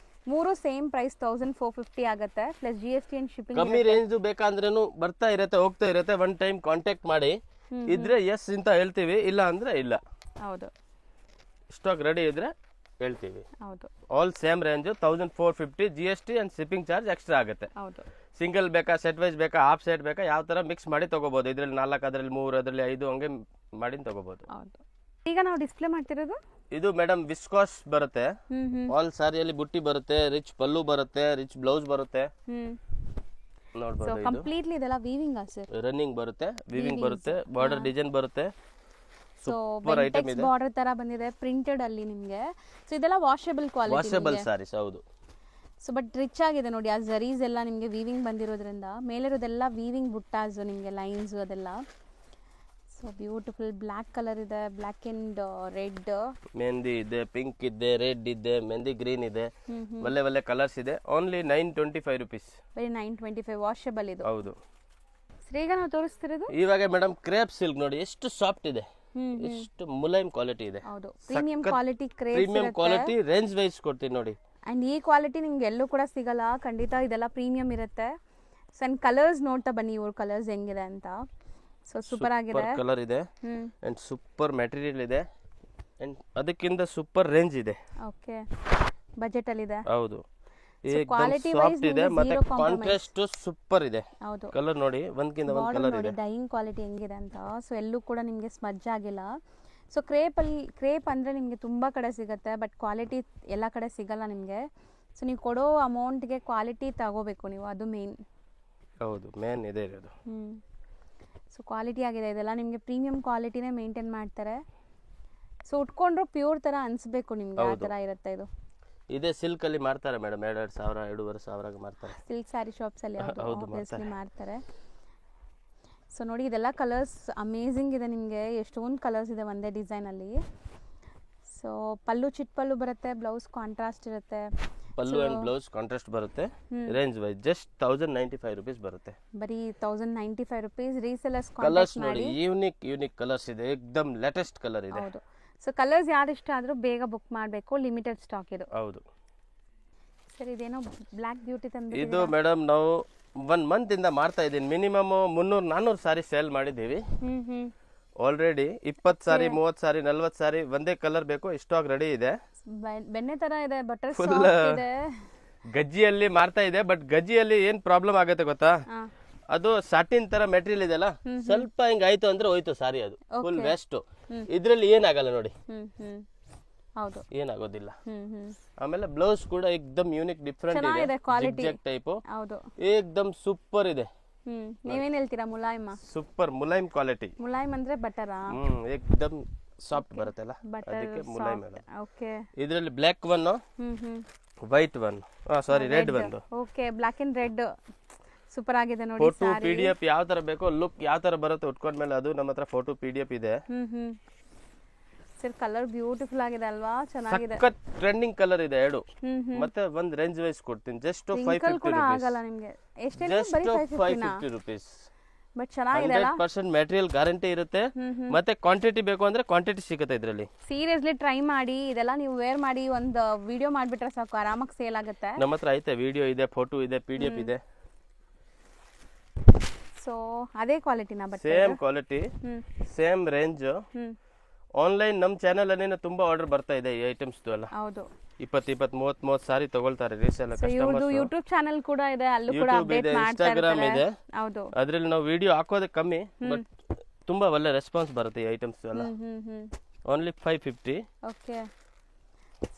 3 ಸೇಮ್ ಪ್ರೈಸ್ 1450 ಆಗುತ್ತೆ ಪ್ಲಸ್ GST ಅಂಡ್ ಶಿಪ್ಪಿಂಗ್. ಕಮ್ಮಿ ರೇಂಜ್ ಬೇಕಂದ್ರೇನು ಬರ್ತಾ ಇರುತ್ತೆ, ಹೋಗ್ತಾ ಇರುತ್ತೆ. ಒನ್ ಟೈಮ್ ಕಾಂಟ್ಯಾಕ್ಟ್ ಮಾಡಿ, ಇದ್ರೆ ಎಸ್ ಅಂತ ಹೇಳ್ತೀವಿ, ಇಲ್ಲ ಅಂದ್ರೆ ಇಲ್ಲ. ಹೌದು, ಸ್ಟಾಕ್ ರೆಡಿ ಇದ್ರೆ ಹೇಳ್ತೀವಿ. ಹೌದು, all same range 1450. GST and shipping charge extra ಆಗುತ್ತೆ. ಹೌದು. ಸಿಂಗಲ್ ಬೇಕಾ, ಸೆಟ್ ವೈಸ್ ಬೇಕಾ, ಹಾಫ್ ಸೆಟ್ ಬೇಕಾ, ಯಾವ ತರ ಮಿಕ್ಸ್ ಮಾಡಿ ತಗೋಬಹುದು. ಇದ್ರಲ್ಲಿ 4, ಅದ್ರಲ್ಲಿ 3, ಅದ್ರಲ್ಲಿ 5 ಹಂಗೆ ಮಾಡಿ ತಗೋಬಹುದು. ಹೌದು. ಈಗ ನಾವು ಡಿಸ್ಪ್ಲೇ ಮಾಡ್ತಿರೋದು ಇದು ಮೇಡಮ್ ವಿಸ್ಕಾಸ್ ಬರುತ್ತೆ. ಆಲ್ ಸಾರಿಯಲ್ಲಿ ಬುಟ್ಟಿ ಬರುತ್ತೆ, ರಿಚ್ ಪಲ್ಲು ಬರುತ್ತೆ, ರಿಚ್ ಬ್ಲೌಸ್ ಬರುತ್ತೆ. ನೋಡಬಹುದು, ಇದು ಕಂಪ್ಲೀಟ್ಲಿ ಇದೆಲ್ಲ ವೀವಿಂಗ್ ಸರ್. ರನ್ನಿಂಗ್ ಬರುತ್ತೆ, ವೀವಿಂಗ್ ಬರುತ್ತೆ, ಬಾರ್ಡರ್ ಡಿಸೈನ್ ಬರುತ್ತೆ. ಸೊ ಬೆಂಟೆಕ್ಸ್ ಬಾರ್ಡರ್ ತರ ಬಂದಿದೆ ಪ್ರಿಂಟೆಡ್ ಅಲ್ಲಿ ನಿಮಗೆ. ಸೊ ಇದೆಲ್ಲ ವಾಷಬಲ್ ಕ್ವಾಲಿಟಿ, ವಾಷಬಲ್ ಸಾರೀಸ್. ಹೌದು. ಸೊ ಬಟ್ ರಿಚ್ ಆಗಿದೆ ನೋಡಿ, ಆ ಜರೀಸ್ ಎಲ್ಲ ನಿಮಗೆ ವೀವಿಂಗ್ ಬಂದಿರೋದ್ರಿಂದ. ಮೇಲಿರೋದೆಲ್ಲ ವೀವಿಂಗ್ ಬುಟ್ಟಾಸ್ ನಿಮಗೆ, ಲೈನ್ಸ್ ಅದೆಲ್ಲ. ಸೊ ಬ್ಯೂಟಿಫುಲ್ ಬ್ಲ್ಯಾಕ್ ಕಲರ್ ಇದೆ, ಬ್ಲ್ಯಾಕ್ ಅಂಡ್ ರೆಡ್, ಮೆಹಂದಿ ಇದೆ, ಪಿಂಕ್ ಇದೆ, ರೆಡ್ ಇದೆ, ಮೆಹಂದಿ ಗ್ರೀನ್ ಇದೆ, ಒಳ್ಳೆ ಕಲರ್ಸ್ ಇದೆ. Only 925 rupees. ಬರೀ 925 ವಾಷಬಲ್ ಇದು. ಹೌದು. ಈಗ ನಾವು ತೋರಿಸ್ತಿರೋದು ಇವಾಗ ಮೇಡಮ್ ಕ್ರೇಪ್ ಸಿಲ್ಕ್ ನೋಡಿ, ಎಷ್ಟು ಸಾಫ್ಟ್ ಇದೆ, ಎಷ್ಟು ಮುಲಾಯಂ ಕ್ವಾಲಿಟಿ ಇದೆ. ಹೌದು, premium quality crepe, premium quality range wise ಕೊಡ್ತೀನಿ ನೋಡಿ. ಅಂಡ್ ಈ ಕ್ವಾಲಿಟಿ ನಿಮ್ಗೆ ಎಲ್ಲೂ ಕೂಡ ಸಿಗಲ್ಲ ಖಂಡಿತ. ಇದೆಲ್ಲ ಪ್ರೀಮಿಯಂ ಇರುತ್ತೆ. ಸೊ ಅಂಡ್ ಕಲರ್ಸ್ ನೋಡ್ತಾ ಬನ್ನಿ, ಇವ್ರ ಕಲರ್ಸ್ ಹೆಂಗಿದೆ ಅಂತ. ಸೊ ಸೂಪರ್ ಆಗಿದೆ, ಕಲರ್ ಇದೆ ಅಂಡ್ ಸೂಪರ್ ಮೆಟೀರಿಯಲ್ ಇದೆ ಅಂಡ್ ಅದಕ್ಕಿಂತ ಸೂಪರ್ ರೇಂಜ್ ಇದೆ. ಓಕೆ, ಬಜೆಟ್ ಅಲ್ಲಿ ಇದೆ. ಹೌದು, ಕ್ವಾಲಿಟಿ ಸಾಫ್ಟ್ ಇದೆ ಮತ್ತೆ ಕಾಂಟ್ರಾಸ್ಟ್ ಸೂಪರ್ ಇದೆ. ಹೌದು, ಕಲರ್ ನೋಡಿ, ಒಂದಕ್ಕಿಂತ ಒಂದು ಕಲರ್ ಇದೆ. ಡೈಯಿಂಗ್ ಕ್ವಾಲಿಟಿ ಹೆಂಗಿದೆ ಅಂತ. ಸೊ ಎಲ್ಲೂ ಕೂಡ ನಿಮಗೆ ಸ್ಮಜ್ ಆಗಿಲ್ಲ. ಸೊ ಕ್ರೇಪ್ ಅಂದರೆ ನಿಮಗೆ ತುಂಬ ಕಡೆ ಸಿಗುತ್ತೆ, ಬಟ್ ಕ್ವಾಲಿಟಿ ಎಲ್ಲ ಕಡೆ ಸಿಗಲ್ಲ ನಿಮಗೆ. ಸೊ ನೀವು ಕೊಡೋ ಅಮೌಂಟ್ಗೆ ಕ್ವಾಲಿಟಿ ತಗೋಬೇಕು ನೀವು, ಅದು ಮೇನ್. ಹೌದು, ಮೇನ್ ಇದೆ ಇರೋದು. ಸೊ ಕ್ವಾಲಿಟಿ ಆಗಿದೆ, ಇದೆಲ್ಲ ನಿಮಗೆ ಪ್ರೀಮಿಯಂ ಕ್ವಾಲಿಟಿನೇ ಮೇಂಟೈನ್ ಮಾಡ್ತಾರೆ. ಸೊ ಉಟ್ಕೊಂಡ್ರು ಪ್ಯೂರ್ ಥರ ಅನಿಸ್ಬೇಕು ನಿಮ್ಗೆ, ಆ ಥರ ಇರುತ್ತೆ ಇದು. ಇದೇ ಸಿಲ್ಕ್ ಅಲ್ಲಿ ಮಾಡ್ತಾರೆ ಮೇಡಮ್, 2,500 2,500 ಮಾಡ್ತಾರೆ. ಸಿಲ್ಕ್ ಸ್ಯಾರಿ ಶಾಪ್ಸ್ ಅಲ್ಲಿ ಆಬ್ವಿಯಸ್ಲಿ ಮಾಡ್ತಾರೆ. ಸೊ ನೋಡಿ, ಇದೆಲ್ಲ ಕಲರ್ಸ್ ಅಮೇಝಿಂಗ್ ಇದೆ ನಿಮಗೆ, ಎಷ್ಟೊಂದು ಕಲರ್ಸ್ ಇದೆ ಒಂದೇ ಡಿಸೈನಲ್ಲಿ. ಸೊ ಪಲ್ಲು ಚಿಟ್ ಪಲ್ಲು ಬರುತ್ತೆ, ಬ್ಲೌಸ್ ಕಾಂಟ್ರಾಸ್ಟ್ ಇರುತ್ತೆ. ಪಲ್ಲು ಅಂಡ್ ಬ್ಲೌಸ್ ಕಾಂಟ್ರಾಸ್ಟ್ ಬರುತ್ತೆ. ರೇಂಜ್ ವೈಸ್ ಜಸ್ಟ್ 1095 rupees ಬರುತ್ತೆ. ಬರೀ 1095 rupees. ರೀಸೆಲ್ಲರ್ಸ್ ಕಲರ್ಸ್ ನೋಡಿ, ಯೂನಿಕ್ ಕಲರ್ಸ್ ಇದೆ, ಏಕ್ದಮ್ ಲೇಟೆಸ್ಟ್ ಕಲರ್ ಇದೆ. ಹೌದು. ಸೊ ಕಲರ್ಸ್ ಯಾರು ಇಷ್ಟ ಆದರೂ ಬೇಗ ಬುಕ್ ಮಾಡಬೇಕು, ಲಿಮಿಟೆಡ್ ಸ್ಟಾಕ್ ಇದು. ಹೌದು ಸರ್, ಇದೇನೋ ಬ್ಲ್ಯಾಕ್ ಬ್ಯೂಟಿ ತಂದು ಇದು ಮೇಡಮ್ ನಾವು 1 month ಇಂದ ಮಾಡ್ತಾ ಇದ್ದೀನಿ. ಮಿನಿಮಮ್ 300-400 ಸಾರಿ ಸೇಲ್ ಮಾಡಿದ್ದೀವಿ ಆಲ್ರೆಡಿ. 20 ಸಾರಿ, 30 ಸಾರಿ, 40 ಸಾರಿ ಒಂದೇ ಕಲರ್ ಬೇಕು, ಸ್ಟಾಕ್ ರೆಡಿ ಇದೆ. ಬೆಣ್ಣೆ ತರ ಇದೆ, ಬಟರ್ ಫುಲ್ ಇದೆ. ಗಜ್ಜಿಯಲ್ಲಿ ಮಾರ್ತಾ ಇದೆ, ಬಟ್ ಗಜ್ಜಿಯಲ್ಲಿ ಏನ್ ಪ್ರಾಬ್ಲಮ್ ಆಗುತ್ತೆ ಗೊತ್ತಾ, ಅದು ಸಾಟಿನ್ ತರ ಮೆಟೀರಿಯಲ್ ಇದೆಲ್ಲ, ಸ್ವಲ್ಪ ಹಿಂಗ್ ಆಯ್ತು ಅಂದ್ರೆ ಹೋಯ್ತು ಸಾರಿ, ಅದು ಫುಲ್ ವೇಸ್ಟ್. ಇದ್ರಲ್ಲಿ ಏನಾಗಲ್ಲ ನೋಡಿ, ಹೌದು, ಏನಾಗೋದಿಲ್ಲ. ಆಮೇಲೆ ಬ್ಲೌಸ್ ಕೂಡ ಏಕ್ದಮ್ ಯೂನಿಕ್ ಡಿಫ್ರೆಂಟ್ ಇದೆ, ಜಿಗ್ಜಾಗ್ ಟೈಪ್. ಹೌದು, ಏಕ್ದಮ್ ಸೂಪರ್ ಇದೆ. ನೀವೇನ್ ಹೇಳ್ತೀರಾ? ಮುಲಾಯಮ, ಸೂಪರ್ ಮುಲಾಯಂ ಕ್ವಾಲಿಟಿ. ಮುಲಾಯಂ ಅಂದ್ರೆ ಬಟರಾ? ಏಕ್ದಮ್ ಸಾಫ್ಟ್ ಬರುತ್ತಲ್ಲ, ಅದಕ್ಕೆ ಮುಲಾಯಂ. ಓಕೆ, ಇದರಲ್ಲಿ black one, white one, sorry red one. Okay, black and red super ಆಗಿದೆ ನೋಡಿ. ಫೋಟೋ PDF ಯಾವ ತರ ಬೇಕೋ, ಲುಕ್ ಯಾವ ತರ ಬರುತ್ತೆ ಉಟ್ಕೊಂಡ್ಮೇಲೆ, ಅದು ನಮ್ಮ ಹತ್ರ ಫೋಟೋ PDF ಇದೆ. ಸರ್, ಕಲರ್ ಬ್ಯೂಟಿಫುಲ್ ಆಗಿದೆ ಅಲ್ವಾ? ಚೆನ್ನಾಗಿದೆ, ಟ್ರೆಂಡಿಂಗ್ ಕಲರ್ ಇದೆ 2. ಮತ್ತೆ ಒಂದು ರೇಂಜ್ ವೈಸ್ ಕೊಡ್ತೀನಿ, ಜಸ್ಟ್ 550 ಕೂಡ ಆಗಲ್ಲ ನಿಮಗೆ. ಎಷ್ಟೇ? ಬರೀ 550 rupees. ಬಟ್ ಚೆನ್ನಾಗಿದೆ ಅಲ್ಲ 100% ಮೆಟೀರಿಯಲ್ ಗ್ಯಾರಂಟಿ ಇರುತ್ತೆ ಮತ್ತೆ ಕ್ವಾಂಟಿಟಿ ಬೇಕು ಅಂದ್ರೆ ಕ್ವಾಂಟಿಟಿ ಸಿಗುತ್ತೆ ಇದರಲ್ಲಿ. ಸೀರಿಯಸ್ಲಿ ಟ್ರೈ ಮಾಡಿ, ಇದೆಲ್ಲ ನೀವು ವೇರ್ ಮಾಡಿ ಒಂದು ವಿಡಿಯೋ ಮಾಡಿಬಿಟ್ರೆ ಸಾಕು, ಆರಾಮಾಗಿ ಸೇಲ್ ಆಗುತ್ತೆ. ನಮ್ಮ ಹತ್ರ ಐತೆ, ವಿಡಿಯೋ ಇದೆ, ಫೋಟೋ ಇದೆ, PDF ಇದೆ. ಸೊ ಅದೇ ಕ್ವಾಲಿಟಿನ but same quality same range. Online ನಮ್ಮ ಚಾನೆಲ್ ಅಲ್ಲಿ ತುಂಬಾ ಆರ್ಡರ್ ಬರ್ತಾ ಇದೆ ಈ ಐಟಮ್ಸ್ ಎಲ್ಲ. ಹೌದು 20-30 ಸಾರಿ ತಗೊಳ್ತಾರೆ ರೀಸೇಲ್ ಇವ್ರದ್ದು ಯೂಟ್ಯೂಬ್ ಚಾನೆಲ್ ಕೂಡ ಇದೆ, ಅಲ್ಲೂ ಕೂಡ ಅಪ್ಡೇಟ್ ಮಾಡ್ತಾ ಇನ್ಸ್ಟಾಗ್ರಾಮ್ ಇದೆ. ಹೌದು ಅದ್ರಲ್ಲಿ ನಾವು ವಿಡಿಯೋ ಹಾಕೋದೇ ಕಮ್ಮಿ, ಬಟ್ ತುಂಬಾ ಒಳ್ಳೆ ರೆಸ್ಪಾನ್ಸ್ ಬರುತ್ತೆ ಈ ಐಟಮ್ಸ್ ಎಲ್ಲ. ಓನ್ಲಿ 550. ಓಕೆ,